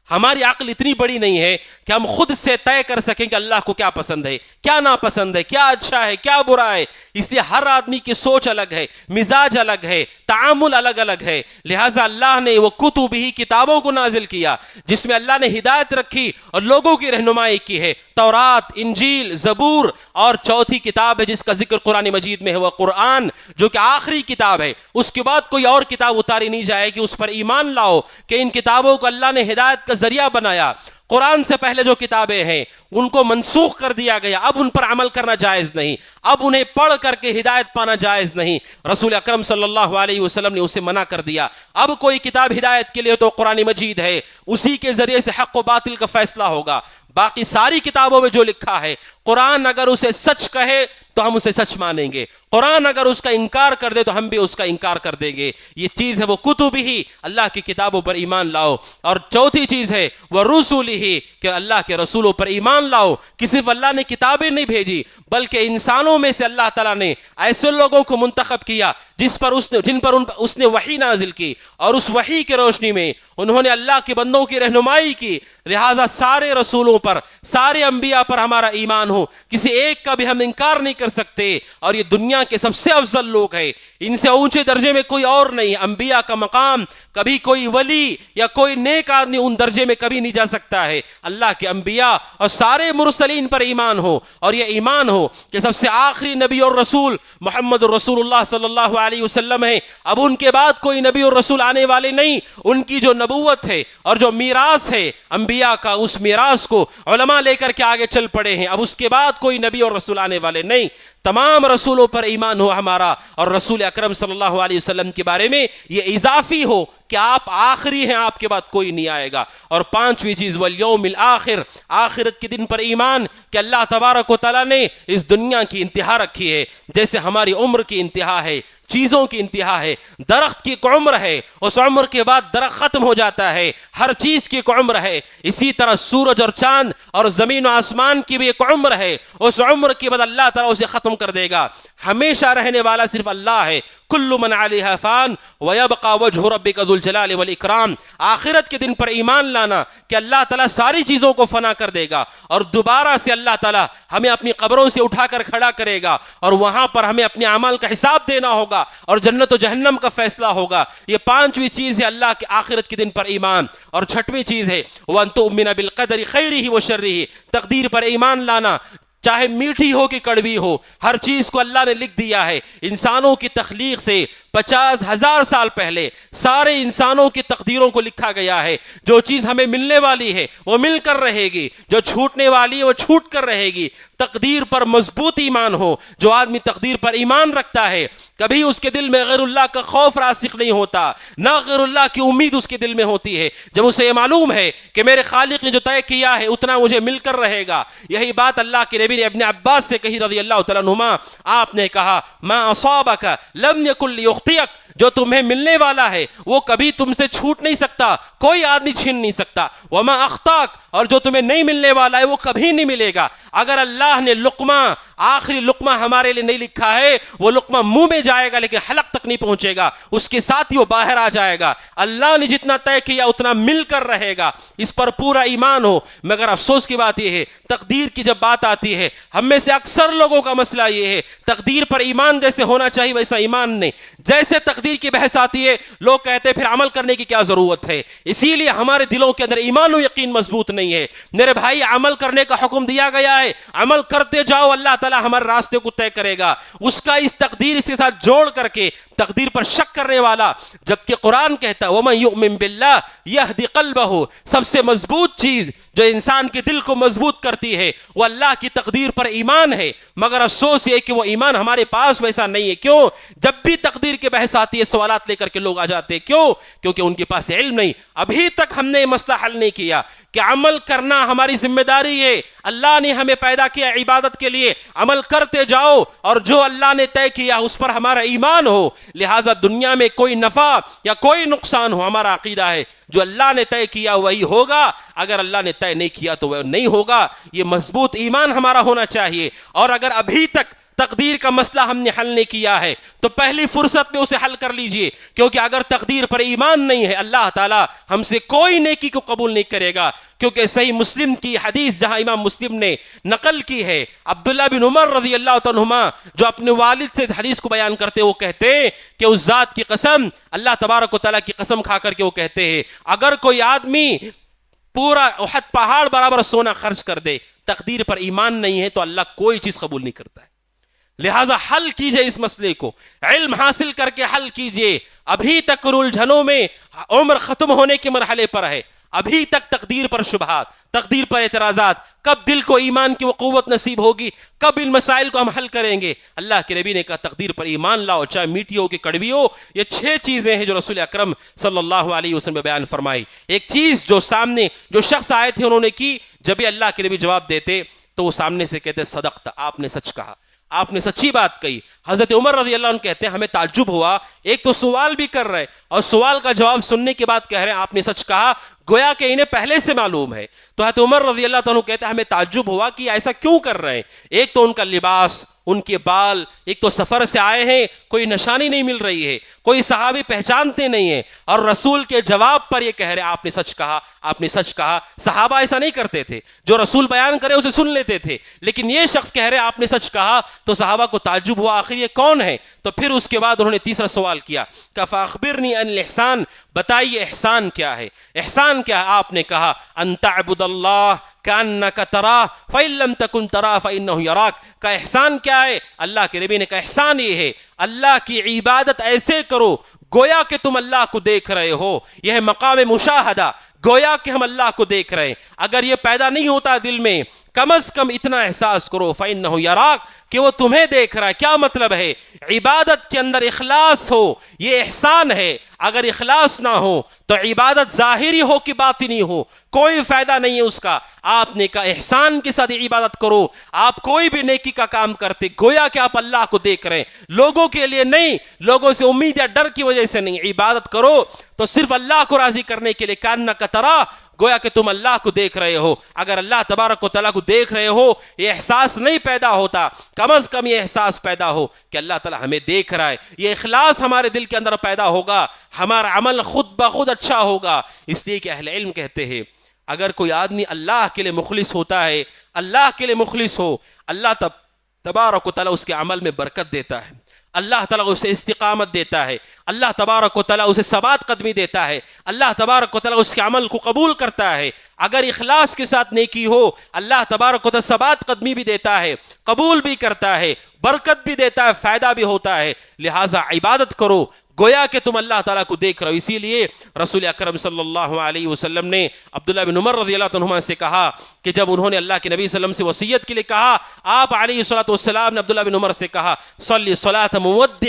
ہماری عقل اتنی بڑی نہیں ہے کہ ہم خود سے طے کر سکیں کہ اللہ کو کیا پسند ہے، کیا ناپسند ہے، کیا اچھا ہے، کیا برا ہے. اس لیے ہر آدمی کی سوچ الگ ہے، مزاج الگ ہے، تعامل الگ الگ ہے. لہٰذا اللہ نے وہ کتب ہی کتابوں کو نازل کیا جس میں اللہ نے ہدایت رکھی اور لوگوں کی رہنمائی کی ہے. تورات، انجیل، زبور، اور چوتھی کتاب ہے جس کا ذکر قرآن مجید میں ہے وہ قرآن، جو کہ آخری کتاب ہے. اس کے بعد کوئی اور کتاب اتاری نہیں جائے گی. اس پر ایمان لاؤ کہ ان کتابوں کو اللہ نے ہدایت کا ذریعہ بنایا. قرآن سے پہلے جو کتابیں ہیں ان کو منسوخ کر دیا گیا، اب ان پر عمل کرنا جائز نہیں، اب انہیں پڑھ کر کے ہدایت پانا جائز نہیں. رسول اکرم صلی اللہ علیہ وسلم نے اسے منع کر دیا. اب کوئی کتاب ہدایت کے لیے تو قرآن مجید ہے، اسی کے ذریعے سے حق و باطل کا فیصلہ ہوگا. باقی ساری کتابوں میں جو لکھا ہے، قرآن اگر اسے سچ کہے تو ہم اسے سچ مانیں گے، قرآن اگر اس کا انکار کر دے تو ہم بھی اس کا انکار کر دیں گے. یہ چیز ہے وہ کتب ہی، اللہ کی کتابوں پر ایمان لاؤ. اور چوتھی چیز ہے وہ رسول ہی، کہ اللہ کے رسولوں پر ایمان لاؤ کہ صرف اللہ نے کتابیں نہیں بھیجی بلکہ انسانوں میں سے اللہ تعالیٰ نے ایسے لوگوں کو منتخب کیا جن پر اس نے وحی نازل کی اور اس وحی کے روشنی میں انہوں نے اللہ کے بندوں کی رہنمائی کی. لہٰذا سارے رسولوں پر، سارے انبیاء پر ہمارا ایمان ہو، کسی ایک کا بھی ہم انکار نہیں کر سکتے. اور یہ دنیا کے سب سے افضل لوگ ہیں، ان سے اونچے درجے میں کوئی اور نہیں. انبیاء کا مقام کبھی کوئی ولی یا کوئی نیک آدمی ان درجے میں کبھی نہیں جا سکتا ہے. اللہ کے انبیاء اور سارے مرسلین پر ایمان ہو، اور یہ ایمان ہو کہ سب سے آخری نبی اور رسول محمد رسول اللہ صلی اللہ علیہ وسلم ہے. اب ان کے بعد کوئی نبی اور رسول آنے والے نہیں. ان کی جو نبوت ہے اور جو میراث ہے انبیاء کا، اس میراث کو علماء لے کر کے آگے چل پڑے ہیں. اب اس کے بعد کوئی نبی اور رسول آنے والے نہیں. تمام رسولوں پر ایمان ہو ہمارا، اور رسول اکرم صلی اللہ علیہ وسلم کے بارے میں یہ اضافی ہو کہ آپ آخری ہیں، آپ کے بعد کوئی نہیں آئے گا. اور پانچویں چیز والیوم الآخر، آخرت کے دن پر ایمان کہ اللہ تبارک و تعالیٰ نے اس دنیا کی انتہا رکھی ہے. جیسے ہماری عمر کی انتہا ہے، چیزوں کی انتہا ہے. درخت کی ایک عمر ہے، اس عمر کے بعد درخت ختم ہو جاتا ہے. ہر چیز کی ایک عمر ہے. اسی طرح سورج اور چاند اور زمین و آسمان کی بھی ایک عمر ہے. اس عمر کے بعد اللہ تعالیٰ اسے ختم کر دے گا. ہمیشہ رہنے والا صرف اللہ ہے. کل من علیہا فان ویبقى وجہ ربک ذو الجلال والاکرام. آخرت کے دن پر ایمان لانا کہ اللہ تعالیٰ ساری چیزوں کو فنا کر دے گا اور دوبارہ سے اللہ تعالیٰ ہمیں اپنی قبروں سے اٹھا کر کھڑا کرے گا اور وہاں پر ہمیں اپنے اعمال کا حساب دینا ہوگا اور جنت و جہنم کا فیصلہ ہوگا. یہ پانچویں چیز ہے اللہ کے آخرت کے دن پر ایمان. اور چھٹویں چیز ہے وَأَن تُؤْمِنَ بِالْقَدَرِ خَيْرِهِ وَشَرِّهِ، تقدیر پر ایمان لانا، چاہے میٹھی ہو کہ کڑوی ہو، ہر چیز کو اللہ نے لکھ دیا ہے. انسانوں کی تخلیق سے 50,000 سال پہلے سارے انسانوں کی تقدیروں کو لکھا گیا ہے. جو چیز ہمیں ملنے والی ہے وہ مل کر رہے گی، جو چھوٹنے والی ہے وہ چھوٹ کر رہے گی. تقدیر پر مضبوط ایمان ہو. جو آدمی تقدیر پر ایمان رکھتا ہے کبھی اس کے دل میں غیر اللہ کا خوف راسخ نہیں ہوتا، نہ غیر اللہ کی امید اس کے دل میں ہوتی ہے. جب اسے یہ معلوم ہے کہ میرے خالق نے جو طے کیا ہے اتنا مجھے مل کر رہے گا. یہی بات اللہ کے نبی نے ابن عباس سے کہی رضی اللہ تعالیٰ عنہما. آپ نے کہا ما اصابک لم یکن لیخطئک، جو تمہیں ملنے والا ہے وہ کبھی تم سے چھوٹ نہیں سکتا، کوئی آدمی چھین نہیں سکتا. وما اخطاک، اور جو تمہیں نہیں ملنے والا ہے وہ کبھی نہیں ملے گا. اگر اللہ نے لقمہ، آخری لقمہ ہمارے لیے نہیں لکھا ہے، وہ لقمہ منہ میں جائے گا لیکن حلق تک نہیں پہنچے گا، اس کے ساتھ ہی وہ باہر آ جائے گا. اللہ نے جتنا طے کیا اتنا مل کر رہے گا. اس پر پورا ایمان ہو. مگر افسوس کی بات یہ ہے تقدیر کی جب بات آتی ہے ہم میں سے اکثر لوگوں کا مسئلہ یہ ہے تقدیر پر ایمان جیسے ہونا چاہیے ویسا ایمان نہیں. جیسے تقدیر کی بحث آتی ہے لوگ کہتے ہیں پھر عمل کرنے کی کیا ضرورت ہے. اسی لیے ہمارے دلوں کے اندر ایمان و یقین مضبوط نہیں ہے. میرے بھائی عمل کرنے کا حکم دیا گیا ہے، عمل کرتے جاؤ، اللہ تعالیٰ ہمارے راستے کو طے کرے گا. اس کا اس تقدیر اس کے ساتھ جوڑ کر کے تقدیر پر شک کرنے والا، جبکہ قرآن کہتا ہے وَمَن يُؤْمِن بِاللَّهِ يَهْدِ قَلْبَهُ، سب سے مضبوط چیز جو انسان کے دل کو مضبوط کرتی ہے وہ اللہ کی تقدیر پر ایمان ہے. مگر افسوس یہ کہ وہ ایمان ہمارے پاس ویسا نہیں ہے. کیوں؟ جب بھی تقدیر کے بحث آتی ہے سوالات لے کر کے لوگ آ جاتے ہیں. کیوں؟ کیونکہ ان کے پاس علم نہیں. ابھی تک ہم نے یہ مسئلہ حل نہیں کیا کہ عمل کرنا ہماری ذمہ داری ہے. اللہ نے ہمیں پیدا کیا عبادت کے لیے، عمل کرتے جاؤ اور جو اللہ نے طے کیا اس پر ہمارا ایمان ہو. لہٰذا دنیا میں کوئی نفع یا کوئی نقصان ہو، ہمارا عقیدہ ہے جو اللہ نے طے کیا وہی ہوگا، اگر اللہ نے طے نہیں کیا تو وہ نہیں ہوگا. یہ مضبوط ایمان ہمارا ہونا چاہیے. اور اگر ابھی تک تقدیر کا مسئلہ ہم نے حل نہیں کیا ہے تو پہلی فرصت میں اسے حل کر لیجئے، کیونکہ اگر تقدیر پر ایمان نہیں ہے اللہ تعالیٰ ہم سے کوئی نیکی کو قبول نہیں کرے گا. کیونکہ صحیح مسلم کی حدیث جہاں امام مسلم نے نقل کی ہے، عبداللہ بن عمر رضی اللہ عنہما جو اپنے والد سے حدیث کو بیان کرتے وہ کہتے کہ اس ذات کی قسم، اللہ تبارک و تعالیٰ کی قسم کھا کر کے وہ کہتے ہیں اگر کوئی آدمی پورا احد پہاڑ برابر سونا خرچ کر دے، تقدیر پر ایمان نہیں ہے تو اللہ کوئی چیز قبول نہیں کرتا ہے. لہٰذا حل کیجئے اس مسئلے کو، علم حاصل کر کے حل کیجئے. ابھی تک الجھنوں میں عمر ختم ہونے کے مرحلے پر ہے، ابھی تک تقدیر پر شبہات، تقدیر پر اعتراضات. کب دل کو ایمان کی وہ قوت نصیب ہوگی، کب ان مسائل کو ہم حل کریں گے؟ اللہ کے نبی نے کہا تقدیر پر ایمان لاؤ، چاہے میٹھی ہو کہ کڑوی ہو. یہ 6 چیزیں ہیں جو رسول اکرم صلی اللہ علیہ وسلم نے بیان فرمائی. ایک چیز جو سامنے جو شخص آئے تھے انہوں نے کی، جب اللہ کے نبی جواب دیتے تو وہ سامنے سے کہتے صدقت، آپ نے سچ کہا، آپ نے سچی بات کہی. حضرت عمر رضی اللہ عنہ کہتے ہیں ہمیں تعجب ہوا، ایک تو سوال بھی کر رہے اور سوال کا جواب سننے کے بعد کہہ رہے ہیں آپ نے سچ کہا، گویا کہ انہیں پہلے سے معلوم ہے. تو حضرت عمر رضی اللہ عنہ کہتے ہیں ہمیں تعجب ہوا کہ ایسا کیوں کر رہے ہیں. ایک تو ان کا لباس، ان کے بال، ایک تو سفر سے آئے ہیں کوئی نشانی نہیں مل رہی ہے، کوئی صحابی پہچانتے نہیں ہیں، اور رسول کے جواب پر یہ کہہ رہے آپ نے سچ کہا، آپ نے سچ کہا. صحابہ ایسا نہیں کرتے تھے، جو رسول بیان کرے اسے سن لیتے تھے، لیکن یہ شخص کہہ رہے آپ نے سچ کہا تو صحابہ کو تعجب ہوا آخر یہ کون ہے. تو پھر اس کے بعد انہوں نے تیسرا سوال کیا کہ فاخبرنی عن الاحسان، بتائیے احسان کیا ہے. احسان کیا ہے؟ آپ نے کہا ان تعبد اللہ کأنک تراہ فإن لم تکن تراہ فإنہ یراک. کا احسان کیا ہے؟ اللہ کے نبی نے کہا احسان یہ ہے اللہ کی عبادت ایسے کرو گویا کہ تم اللہ کو دیکھ رہے ہو. یہ ہے مقام مشاہدہ، گویا کہ ہم اللہ کو دیکھ رہے ہیں. اگر یہ پیدا نہیں ہوتا دل میں، کم از کم اتنا احساس کرو فإنہ یراک، کہ وہ تمہیں دیکھ رہا ہے. کیا مطلب ہے؟ عبادت کے اندر اخلاص ہو، یہ احسان ہے. اگر اخلاص نہ ہو تو عبادت ظاہری ہو کہ باطنی ہو کوئی فائدہ نہیں ہے اس کا. آپ نے کہا احسان کے ساتھ عبادت کرو. آپ کوئی بھی نیکی کا کام کرتے گویا کہ آپ اللہ کو دیکھ رہے ہیں، لوگوں کے لیے نہیں، لوگوں سے امید یا ڈر کی وجہ سے نہیں. عبادت کرو تو صرف اللہ کو راضی کرنے کے لیے، کأنک تراہ، گویا کہ تم اللہ کو دیکھ رہے ہو. اگر اللہ تبارک و تعالیٰ کو دیکھ رہے ہو یہ احساس نہیں پیدا ہوتا، کم از کم یہ احساس پیدا ہو کہ اللہ تعالیٰ ہمیں دیکھ رہا ہے. یہ اخلاص ہمارے دل کے اندر پیدا ہوگا، ہمارا عمل خود بخود اچھا ہوگا. اس لیے کہ اہل علم کہتے ہیں اگر کوئی آدمی اللہ کے لیے مخلص ہوتا ہے، اللہ کے لیے مخلص ہو، اللہ تبارک و تعالیٰ اس کے عمل میں برکت دیتا ہے. اللہ تعالیٰ اسے استقامت دیتا ہے، اللہ تبارک و تعالیٰ اسے ثبات قدمی دیتا ہے، اللہ تبارک و تعالیٰ اس کے عمل کو قبول کرتا ہے۔ اگر اخلاص کے ساتھ نیکی ہو اللہ تبارک و تعالیٰ ثبات قدمی بھی دیتا ہے، قبول بھی کرتا ہے، برکت بھی دیتا ہے، فائدہ بھی ہوتا ہے۔ لہٰذا عبادت کرو گویا کہ تم اللہ تعالیٰ کو دیکھ رہے ہو۔ اسی لیے رسول اکرم صلی اللہ علیہ وسلم نے عبداللہ بن عمر رضی اللہ عنہما سے کہا کہ جب انہوں نے اللہ کے نبی صلی اللہ علیہ وسلم سے وصیت کے لیے کہا، آپ علیہ الصلوۃ والسلام نے عبداللہ بن عمر سے کہا صلی صلاۃ مودع،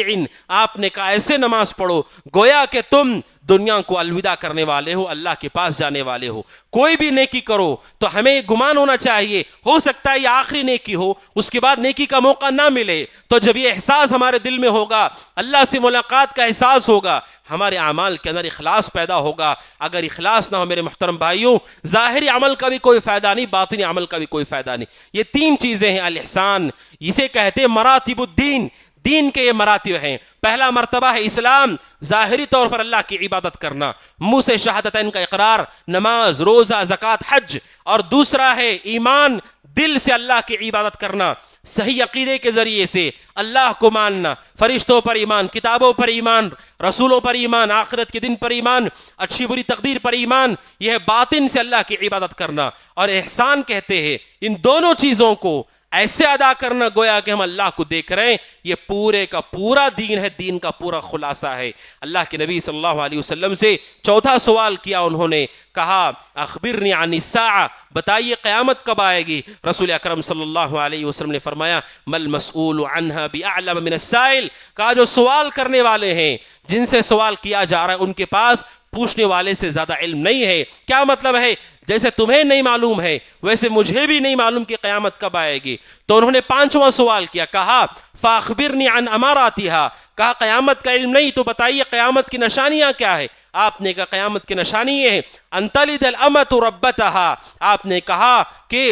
آپ نے کہا ایسے نماز پڑھو گویا کہ تم دنیا کو الوداع کرنے والے ہو، اللہ کے پاس جانے والے ہو۔ کوئی بھی نیکی کرو تو ہمیں گمان ہونا چاہیے ہو سکتا ہے یہ آخری نیکی ہو، اس کے بعد نیکی کا موقع نہ ملے، تو جب یہ احساس ہمارے دل میں ہوگا، اللہ سے ملاقات کا احساس ہوگا، ہمارے اعمال کے اندر اخلاص پیدا ہوگا۔ اگر اخلاص نہ ہو میرے محترم بھائیوں، ظاہری عمل کا بھی کوئی فائدہ نہیں، باطنی عمل کا بھی کوئی فائدہ نہیں۔ یہ تین چیزیں ہیں الاحسان، اسے کہتے ہیں مراتب الدین، دین کے یہ مراتب ہیں۔ پہلا مرتبہ ہے اسلام، ظاہری طور پر اللہ کی عبادت کرنا، منہ سے شہادتین کا اقرار، نماز، روزہ، زکوٰۃ، حج، اور دوسرا ہے ایمان، دل سے اللہ کی عبادت کرنا، صحیح عقیدے کے ذریعے سے اللہ کو ماننا، فرشتوں پر ایمان، کتابوں پر ایمان، رسولوں پر ایمان، آخرت کے دن پر ایمان، اچھی بری تقدیر پر ایمان، یہ ہے باطن سے اللہ کی عبادت کرنا۔ اور احسان کہتے ہیں ان دونوں چیزوں کو ایسے ادا کرنا گویا کہ ہم اللہ کو دیکھ رہے ہیں۔ یہ پورے کا پورا دین ہے، دین کا پورا خلاصہ ہے۔ اللہ کے نبی صلی اللہ علیہ وسلم سے چوتھا سوال کیا انہوں نے، کہا اخبرنی عن الساعہ، بتائیے قیامت کب آئے گی؟ رسول اکرم صلی اللہ علیہ وسلم نے فرمایا مل مسئول عنہا باعلم من السائل، کہا جو سوال کرنے والے ہیں، جن سے سوال کیا جا رہا ہے، ان کے پاس پوچھنے والے سے زیادہ علم نہیں ہے۔ کیا مطلب ہے؟ جیسے تمہیں نہیں معلوم ہے ویسے مجھے بھی نہیں معلوم کہ قیامت کب آئے گی۔ تو انہوں نے پانچواں سوال کیا، کہا فاخبرنی عن اماراتها، کہا قیامت کا علم نہیں تو بتائیے قیامت کی نشانیاں کیا ہے؟ آپ نے کہا قیامت کی نشانی یہ ہے ان تلد الامۃ ربتها، آپ نے کہا کہ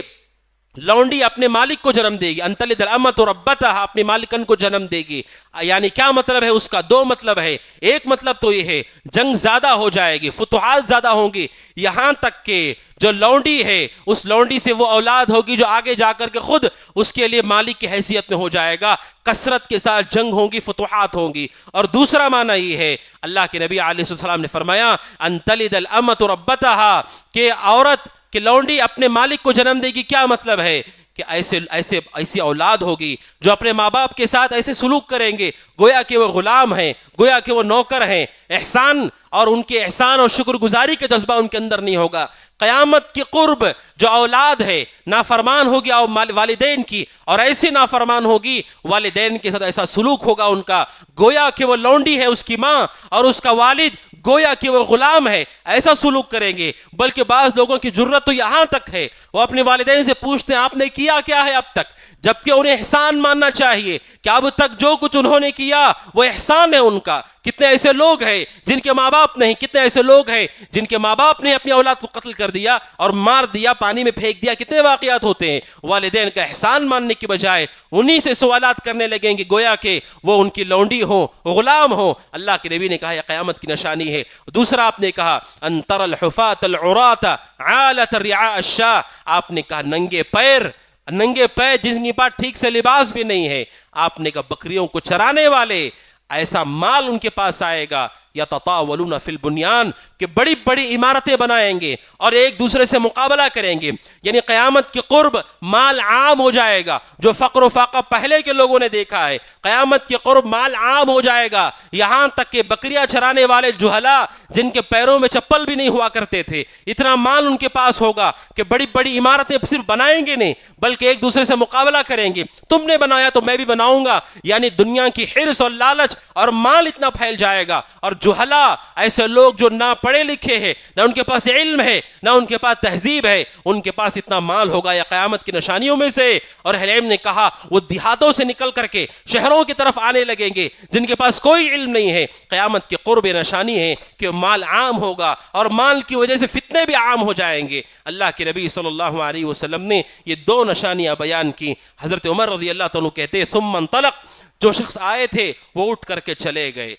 لونڈی اپنے مالک کو جنم دے گی، ان تلد الامۃ ربتها، اپنی مالکن کو جنم دے گی۔ یعنی کیا مطلب ہے اس کا؟ دو مطلب ہے، ایک مطلب تو یہ ہے جنگ زیادہ ہو جائے گی، فتوحات زیادہ ہوں گی، یہاں تک کہ جو لونڈی ہے اس لونڈی سے وہ اولاد ہوگی جو آگے جا کر کے خود اس کے لیے مالک کی حیثیت میں ہو جائے گا، کثرت کے ساتھ جنگ ہوں گی، فتوحات ہوں گی۔ اور دوسرا معنی یہ ہے اللہ کے نبی علیہ السلام نے فرمایا ان تلد الامۃ ربتها، کہ عورت کہ لونڈی اپنے مالک کو جنم دے گی۔ کیا مطلب ہے؟ کہ ایسی اولاد ہوگی جو اپنے ماں باپ کے ساتھ ایسے سلوک کریں گے گویا کہ وہ غلام ہیں، گویا کہ وہ نوکر ہیں، احسان اور ان کے احسان اور شکر گزاری کا جذبہ ان کے اندر نہیں ہوگا۔ قیامت کی قرب جو اولاد ہے نافرمان ہوگی والدین کی، اور ایسی نافرمان ہوگی والدین کے ساتھ ایسا سلوک ہوگا ان کا گویا کہ وہ لونڈی ہے، اس کی ماں اور اس کا والد گویا کہ وہ غلام ہے، ایسا سلوک کریں گے۔ بلکہ بعض لوگوں کی جرت تو یہاں تک ہے وہ اپنے والدین سے پوچھتے ہیں آپ نے کیا کیا ہے اب تک، جبکہ انہیں احسان ماننا چاہیے کہ اب تک جو کچھ انہوں نے کیا وہ احسان ہے ان کا۔ کتنے ایسے لوگ ہیں جن کے ماں باپ نہیں، کتنے ایسے لوگ ہیں جن کے ماں باپ نے اپنی اولاد کو قتل کر دیا اور مار دیا، پانی میں پھینک دیا، کتنے واقعات ہوتے ہیں۔ والدین کا احسان ماننے کی بجائے انہی سے سوالات کرنے لگیں گے گویا کہ وہ ان کی لونڈی ہو، غلام ہو۔ اللہ کے نبی نے کہا یہ قیامت کی نشانی ہے۔ دوسرا آپ نے کہا ان تر الحفاة العراة عالة رعاء الشاة، آپ نے کہا ننگے پیر جن کے پاس ٹھیک سے لباس بھی نہیں ہے، آپ نے کہا بکریوں کو چرانے والے، ایسا مال ان کے پاس آئے گا یتطاولون فی البنیان، کہ بڑی بڑی عمارتیں بنائیں گے اور ایک دوسرے سے مقابلہ کریں گے۔ یعنی قیامت کی قرب مال عام ہو جائے گا، جو فقر و فاقہ پہلے کے لوگوں نے دیکھا ہے، قیامت کی قرب مال عام ہو جائے گا، یہاں تک کہ بکریاں چرانے والے جہلا جن کے پیروں میں چپل بھی نہیں ہوا کرتے تھے، اتنا مال ان کے پاس ہوگا کہ بڑی بڑی عمارتیں صرف بنائیں گے نہیں بلکہ ایک دوسرے سے مقابلہ کریں گے، تم نے بنایا تو میں بھی بناؤں گا۔ یعنی دنیا کی حرص اور لالچ اور مال اتنا پھیل جائے گا، اور جہلا ایسے لوگ جو نہ پڑھے لکھے ہیں، نہ ان کے پاس علم ہے، نہ ان کے پاس تہذیب ہے، ان کے پاس اتنا مال ہوگا یا قیامت کی نشانیوں میں سے۔ اور اہل علم نے کہا وہ دیہاتوں سے نکل کر کے شہروں کی طرف آنے لگیں گے جن کے پاس کوئی علم نہیں ہے۔ قیامت کی قرب نشانی ہے کہ مال عام ہوگا اور مال کی وجہ سے فتنے بھی عام ہو جائیں گے۔ اللہ کے نبی صلی اللہ علیہ وسلم نے یہ دو نشانیاں بیان کی۔ حضرت عمر رضی اللہ عنہ کہتے ثم انطلق، جو شخص آئے تھے وہ اٹھ کر کے چلے گئے.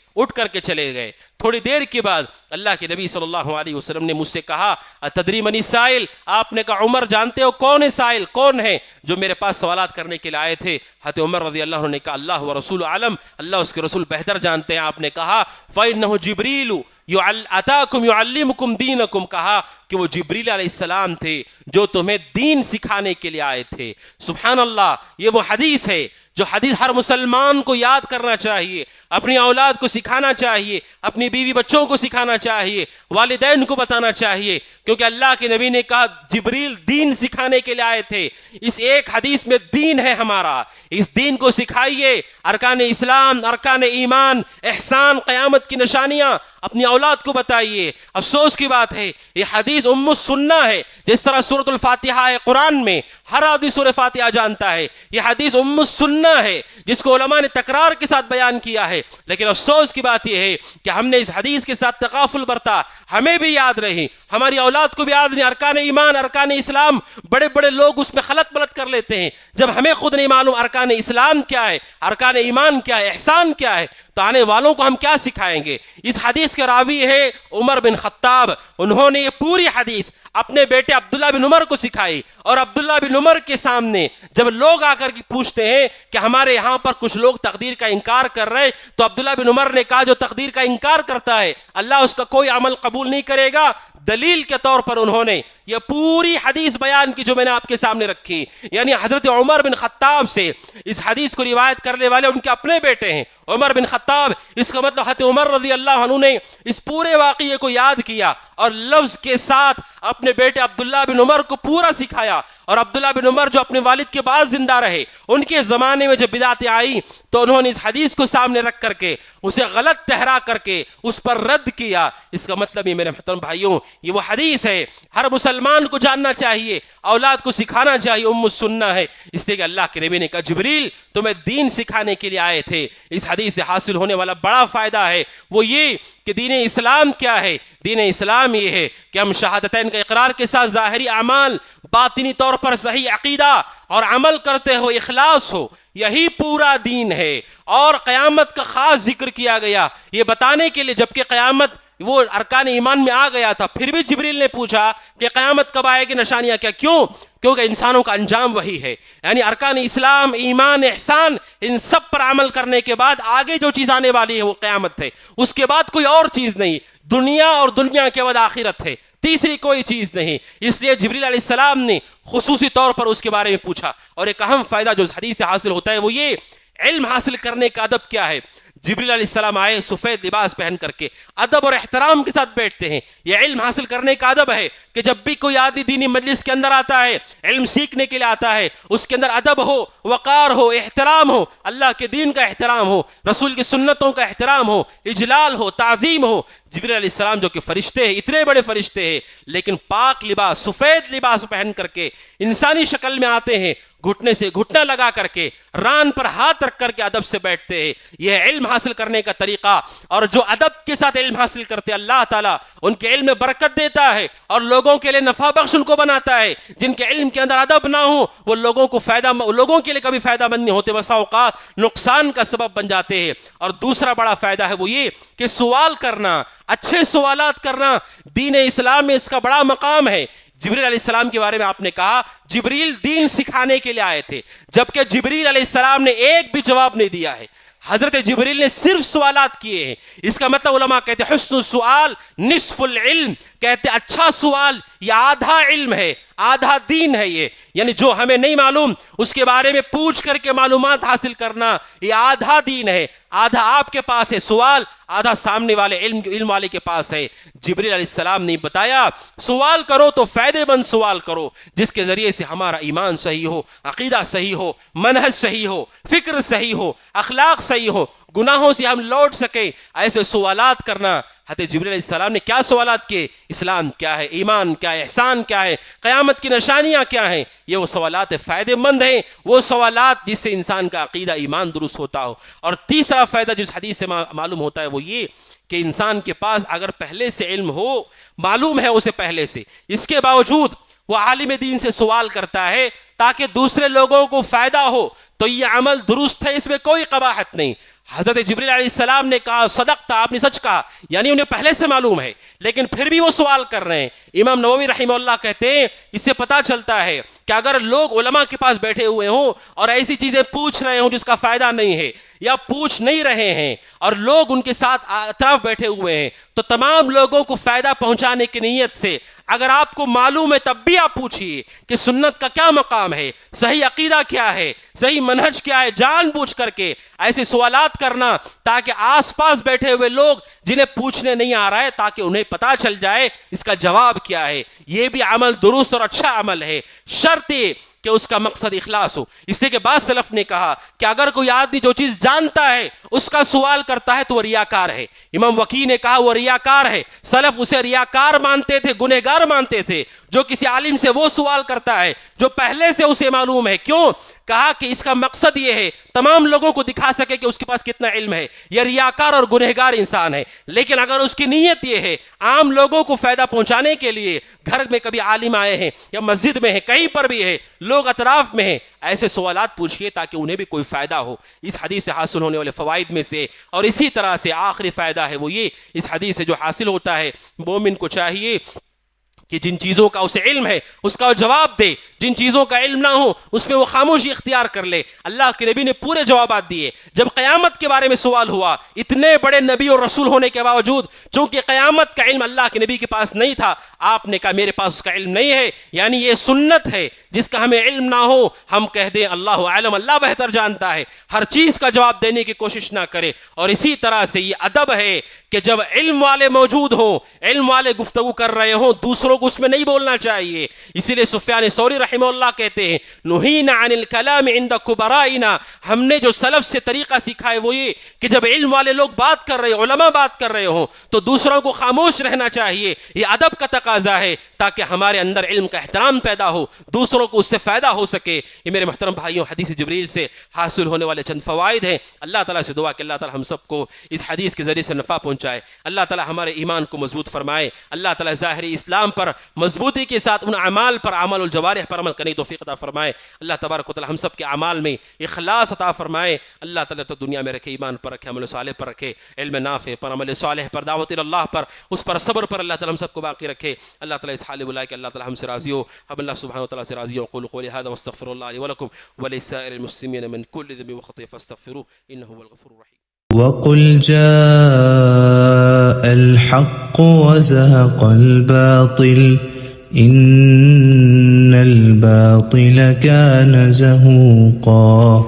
تھوڑی دیر کے بعد اللہ کے نبی صلی اللہ علیہ وسلم نے مجھ سے کہا اتدری من السائل؟ آپ نے کہا عمر جانتے ہو کون ہے سائل، کون ہے جو میرے پاس سوالات کرنے کے لیے آئے تھے؟ حضرت عمر رضی اللہ عنہ نے کہا اللہ و رسول عالم، اللہ اس کے رسول بہتر جانتے ہیں. آپ نے کہا فإنه جبریل اتاکم یعلمکم دینکم، کہا کہ وہ جبریل علیہ السلام تھے جو تمہیں دین سکھانے کے لیے آئے تھے. سبحان اللہ، یہ وہ حدیث ہے جو حدیث ہر مسلمان کو یاد کرنا چاہیے، اپنی اولاد کو سکھانا چاہیے، اپنی بیوی بچوں کو سکھانا چاہیے، والدین کو بتانا چاہیے، کیونکہ اللہ کے نبی نے کہا جبریل دین سکھانے کے لیے آئے تھے. اس ایک حدیث میں دین ہے ہمارا، اس دین کو سکھائیے. ارکان اسلام، ارکان ایمان، احسان، قیامت کی نشانیاں اپنی اولاد کو بتائیے. افسوس کی بات ہے یہ حدیث ام السنہ ہے. جس طرح سورۃ الفاتحہ ہے قرآن میں، ہر آدمی سورہ فاتحہ جانتا ہے، یہ حدیث ام السنہ ہے جس کو علماء نے تکرار کے ساتھ بیان کیا ہے. لیکن افسوس کی بات یہ ہے کہ ہم نے اس حدیث کے ساتھ تغافل برتا. ہمیں بھی یاد رہی، ہماری اولاد کو بھی یاد نہیں. ارکان ایمان، ارکان اسلام، بڑے بڑے لوگ اس میں خلط ملط کر لیتے ہیں. جب ہمیں خود نہیں معلوم ارکان اسلام کیا ہے، ارکان ایمان کیا ہے، احسان کیا ہے، تو آنے والوں کو ہم کیا سکھائیں گے؟ اس حدیث کے راوی ہے عمر بن خطاب. انہوں نے یہ پوری حدیث اپنے بیٹے عبداللہ بن عمر کو سکھائی. اور عبداللہ بن عمر کے سامنے جب لوگ آ کر کے پوچھتے ہیں کہ ہمارے یہاں پر کچھ لوگ تقدیر کا انکار کر رہے، تو عبداللہ بن عمر نے کہا جو تقدیر کا انکار کرتا ہے اللہ اس کا کوئی عمل قبول نہیں کرے گا. دلیل کے طور پر انہوں نے یہ پوری حدیث بیان کی جو میں نے آپ کے سامنے رکھی. یعنی حضرت عمر بن خطاب سے اس حدیث کو روایت کرنے والے ان کے اپنے بیٹے ہیں عمر بن خطاب. اس کا مطلب حضرت عمر رضی اللہ عنہ نے اس پورے واقعے کو یاد کیا اور لفظ کے ساتھ اپنے بیٹے عبداللہ بن عمر کو پورا سکھایا. اور عبداللہ بن عمر جو اپنے والد کے بعد زندہ رہے، ان کے زمانے میں جب بدعتیں آئی تو انہوں نے اس حدیث کو سامنے رکھ کر کے اسے غلط ٹھہرا کر کے اس پر رد کیا. اس کا مطلب یہ میرے محترم بھائیوں، یہ وہ حدیث ہے ہر مسلمان کو جاننا چاہیے، اولاد کو سکھانا چاہیے، ام السنہ ہے. اس لیے کہ اللہ کے نبی نے کہا جبریل تمہیں دین سکھانے کے لیے آئے تھے. اس حدیث سے حاصل ہونے والا بڑا فائدہ ہے وہ یہ کہ دین اسلام کیا ہے. دین اسلام یہ ہے کہ ہم شہادتین کا اقرار کے ساتھ ظاہری اعمال، باطنی طور پر صحیح عقیدہ اور عمل کرتے ہو، اخلاص ہو، یہی پورا دین ہے. اور قیامت کا خاص ذکر کیا گیا یہ بتانے کے لیے، جبکہ قیامت وہ ارکان ایمان میں آ گیا تھا، پھر بھی جبریل نے پوچھا کہ قیامت کب آئے گی، نشانیاں کیا؟ کیوں؟ کیونکہ انسانوں کا انجام وہی ہے. یعنی ارکان اسلام، ایمان، احسان، ان سب پر عمل کرنے کے بعد آگے جو چیز آنے والی ہے وہ قیامت ہے. اس کے بعد کوئی اور چیز نہیں. دنیا اور دنیا کے بعد آخرت ہے، تیسری کوئی چیز نہیں. اس لیے جبریل علیہ السلام نے خصوصی طور پر اس کے بارے میں پوچھا. اور ایک اہم فائدہ جو اس حدیث سے حاصل ہوتا ہے وہ یہ علم حاصل کرنے کا ادب کیا ہے. جبریل علیہ السلام آئے سفید لباس پہن کر کے، ادب اور احترام کے ساتھ بیٹھتے ہیں. یہ علم حاصل کرنے کا ادب ہے کہ جب بھی کوئی آدمی دینی مجلس کے اندر آتا ہے، علم سیکھنے کے لیے آتا ہے، اس کے اندر ادب ہو، وقار ہو، احترام ہو، اللہ کے دین کا احترام ہو، رسول کی سنتوں کا احترام ہو، اجلال ہو، تعظیم ہو. جبریل علیہ السلام جو کہ فرشتے ہیں، اتنے بڑے فرشتے ہیں، لیکن پاک لباس، سفید لباس پہن کر کے انسانی شکل میں آتے ہیں، گھٹنے سے گھٹنا لگا کر کے، ران پر ہاتھ رکھ کر کے ادب سے بیٹھتے ہیں. یہ علم حاصل کرنے کا طریقہ. اور جو ادب کے ساتھ علم حاصل کرتے اللہ تعالیٰ ان کے علم میں برکت دیتا ہے اور لوگوں کے لیے نفع بخش ان کو بناتا ہے. جن کے علم کے اندر ادب نہ ہو وہ لوگوں کے لیے کبھی فائدہ مند نہیں ہوتے، بسا اوقات نقصان کا سبب بن جاتے ہیں. اور دوسرا بڑا فائدہ ہے وہ یہ کہ سوال کرنا، اچھے سوالات کرنا، دین اسلام میں اس کا بڑا مقام ہے. جبریل علیہ السلام کے بارے میں آپ نے کہا جبریل دین سکھانے کے لیے آئے تھے، جبکہ جبریل علیہ السلام نے ایک بھی جواب نہیں دیا ہے. حضرت جبریل نے صرف سوالات کیے ہیں. اس کا مطلب علماء کہتے ہیں حسن السؤال نصف العلم، کہتے ہیں اچھا سوال یہ آدھا علم ہے، آدھا دین ہے. یہ یعنی جو ہمیں نہیں معلوم اس کے بارے میں پوچھ کر کے معلومات حاصل کرنا، یہ آدھا دین ہے. آدھا آپ کے پاس ہے سوال، آدھا سامنے والے علم والے کے پاس ہے. جبریل علیہ السلام نے بتایا سوال کرو تو فائدے مند سوال کرو، جس کے ذریعے سے ہمارا ایمان صحیح ہو، عقیدہ صحیح ہو، منہج صحیح ہو، فکر صحیح ہو، اخلاق صحیح ہو، گناہوں سے ہم لوٹ سکیں. ایسے سوالات کرنا. حضرت جبریل علیہ السلام نے کیا سوالات کیے؟ اسلام کیا ہے، ایمان کیا ہے، احسان کیا ہے، قیامت کی نشانیاں کیا ہیں. یہ وہ سوالات فائدے مند ہیں، وہ سوالات جس سے انسان کا عقیدہ ایمان درست ہوتا ہو. اور تیسرا فائدہ جس حدیث سے معلوم ہوتا ہے وہ یہ کہ انسان کے پاس اگر پہلے سے علم ہو، معلوم ہے اسے پہلے سے، اس کے باوجود وہ عالم دین سے سوال کرتا ہے تاکہ دوسرے لوگوں کو فائدہ ہو، تو یہ عمل درست ہے، اس میں کوئی قباحت نہیں۔ حضرت جبریل علیہ السلام نے کہا صدقت، آپ نے سچ کہا، یعنی انہیں پہلے سے معلوم ہے، لیکن پھر بھی وہ سوال کر رہے ہیں۔ امام نووی رحمہ اللہ کہتے ہیں اس سے پتہ چلتا ہے کہ اگر لوگ علماء کے پاس بیٹھے ہوئے ہوں اور ایسی چیزیں پوچھ رہے ہوں جس کا فائدہ نہیں ہے یا پوچھ نہیں رہے ہیں، اور لوگ ان کے ساتھ اطراف بیٹھے ہوئے ہیں، تو تمام لوگوں کو فائدہ پہنچانے کی نیت سے اگر آپ کو معلوم ہے تب بھی آپ پوچھئے کہ سنت کا کیا مقام ہے، صحیح عقیدہ کیا ہے، صحیح منہج کیا ہے، جان بوجھ کر کے ایسے سوالات کرنا تاکہ آس پاس بیٹھے ہوئے لوگ جنہیں پوچھنے نہیں آ رہا ہے تاکہ انہیں پتا چل جائے اس کا جواب کیا ہے، یہ بھی عمل درست اور اچھا عمل ہے، شرط یہ کہ اس کا مقصد اخلاص ہو۔ اس لیے کہ بعض سلف نے کہا کہ اگر کوئی آدمی جو چیز جانتا ہے اس کا سوال کرتا ہے تو وہ ریاکار ہے۔ امام وقی نے کہا وہ ریاکار ہے۔ سلف اسے ریاکار مانتے تھے، گنہگار مانتے تھے جو کسی عالم سے وہ سوال کرتا ہے جو پہلے سے اسے معلوم ہے۔ کیوں؟ کہا کہ اس کا مقصد یہ ہے تمام لوگوں کو دکھا سکے کہ اس کے پاس کتنا علم ہے، یہ ریاکار اور گنہگار انسان ہے۔ لیکن اگر اس کی نیت یہ ہے عام لوگوں کو فائدہ پہنچانے کے لیے، گھر میں کبھی عالم آئے ہیں یا مسجد میں ہے، کہیں پر بھی ہے، لوگ اطراف میں ہیں، ایسے سوالات پوچھئے تاکہ انہیں بھی کوئی فائدہ ہو۔ اس حدیث سے حاصل ہونے والے فوائد میں سے اور اسی طرح سے آخری فائدہ ہے وہ یہ، اس حدیث سے جو حاصل ہوتا ہے، مومن کو چاہیے کہ جن چیزوں کا اسے علم ہے اس کا جواب دے، جن چیزوں کا علم نہ ہو اس میں وہ خاموشی اختیار کر لے۔ اللہ کے نبی نے پورے جوابات دیے۔ جب قیامت کے بارے میں سوال ہوا، اتنے بڑے نبی اور رسول ہونے کے باوجود چونکہ قیامت کا علم اللہ کے نبی کے پاس نہیں تھا، آپ نے کہا میرے پاس اس کا علم نہیں ہے، یعنی یہ سنت ہے جس کا ہمیں علم نہ ہو ہم کہہ دیں اللہ عالم، اللہ بہتر جانتا ہے، ہر چیز کا جواب دینے کی کوشش نہ کرے۔ اور اسی طرح سے یہ ادب ہے کہ جب علم والے موجود ہوں، علم والے گفتگو کر رہے ہوں، دوسروں کو اس میں نہیں بولنا چاہیے۔ اسی لیے سفیان ثوری رحمہ اللہ کہتے ہیں نہینا عن الکلام عند کبرائنا، ہم نے جو سلف سے طریقہ سیکھا ہے وہ یہ کہ جب علم والے لوگ بات کر رہے ہوں، علماء بات کر رہے ہوں، تو دوسروں کو خاموش رہنا چاہیے۔ یہ ادب کا تقاضا ہے تاکہ ہمارے اندر علم کا احترام پیدا ہو، دوسروں کو اس سے فائدہ ہو سکے۔ یہ میرے محترم بھائیوں حدیث جبریل سے حاصل ہونے والے چند فوائد ہیں۔ اللہ تعالیٰ سے دعا کہ اللہ تعالیٰ ہم سب کو اس حدیث کے ذریعے سے نفع پہنچائے، اللہ تعالیٰ ہمارے ایمان کو مضبوط فرمائے، اللہ تعالیٰ ظاہری اسلام پر مضبوطی کے ساتھ ان اعمال پر، اعمال الجوارح پر عمل کرنے کی توفیق عطا فرمائے۔ اللہ تبارک و تعالیٰ ہم سب کے اعمال میں اخلاص عطا فرمائے۔ اللہ تعالیٰ تو دنیا میں رکھے، ایمان پر رکھے، عمل صالح پر رکھے، علم نافع پر، عمل صالح پر، دعوت اللہ پر، اس پر صبر پر اللہ تعالیٰ ہم سب کو باقی رکھے۔ اللہ تعالیٰ اس حال بلائے کہ اللہ تعالیٰ ہم سے راضی ہو، ہم اللہ سبحانہ وتعالیٰ سے راضی ہو۔ قولوا قولی ھذا واستغفر اللہ لی ولکم ولسائر المسلمین من کل ذنب وخطیئہ فاستغفروہ انہ هو الغفور الرحیم۔ وقل جاء الحق وزهق الباطل إن الباطل كان زهوقا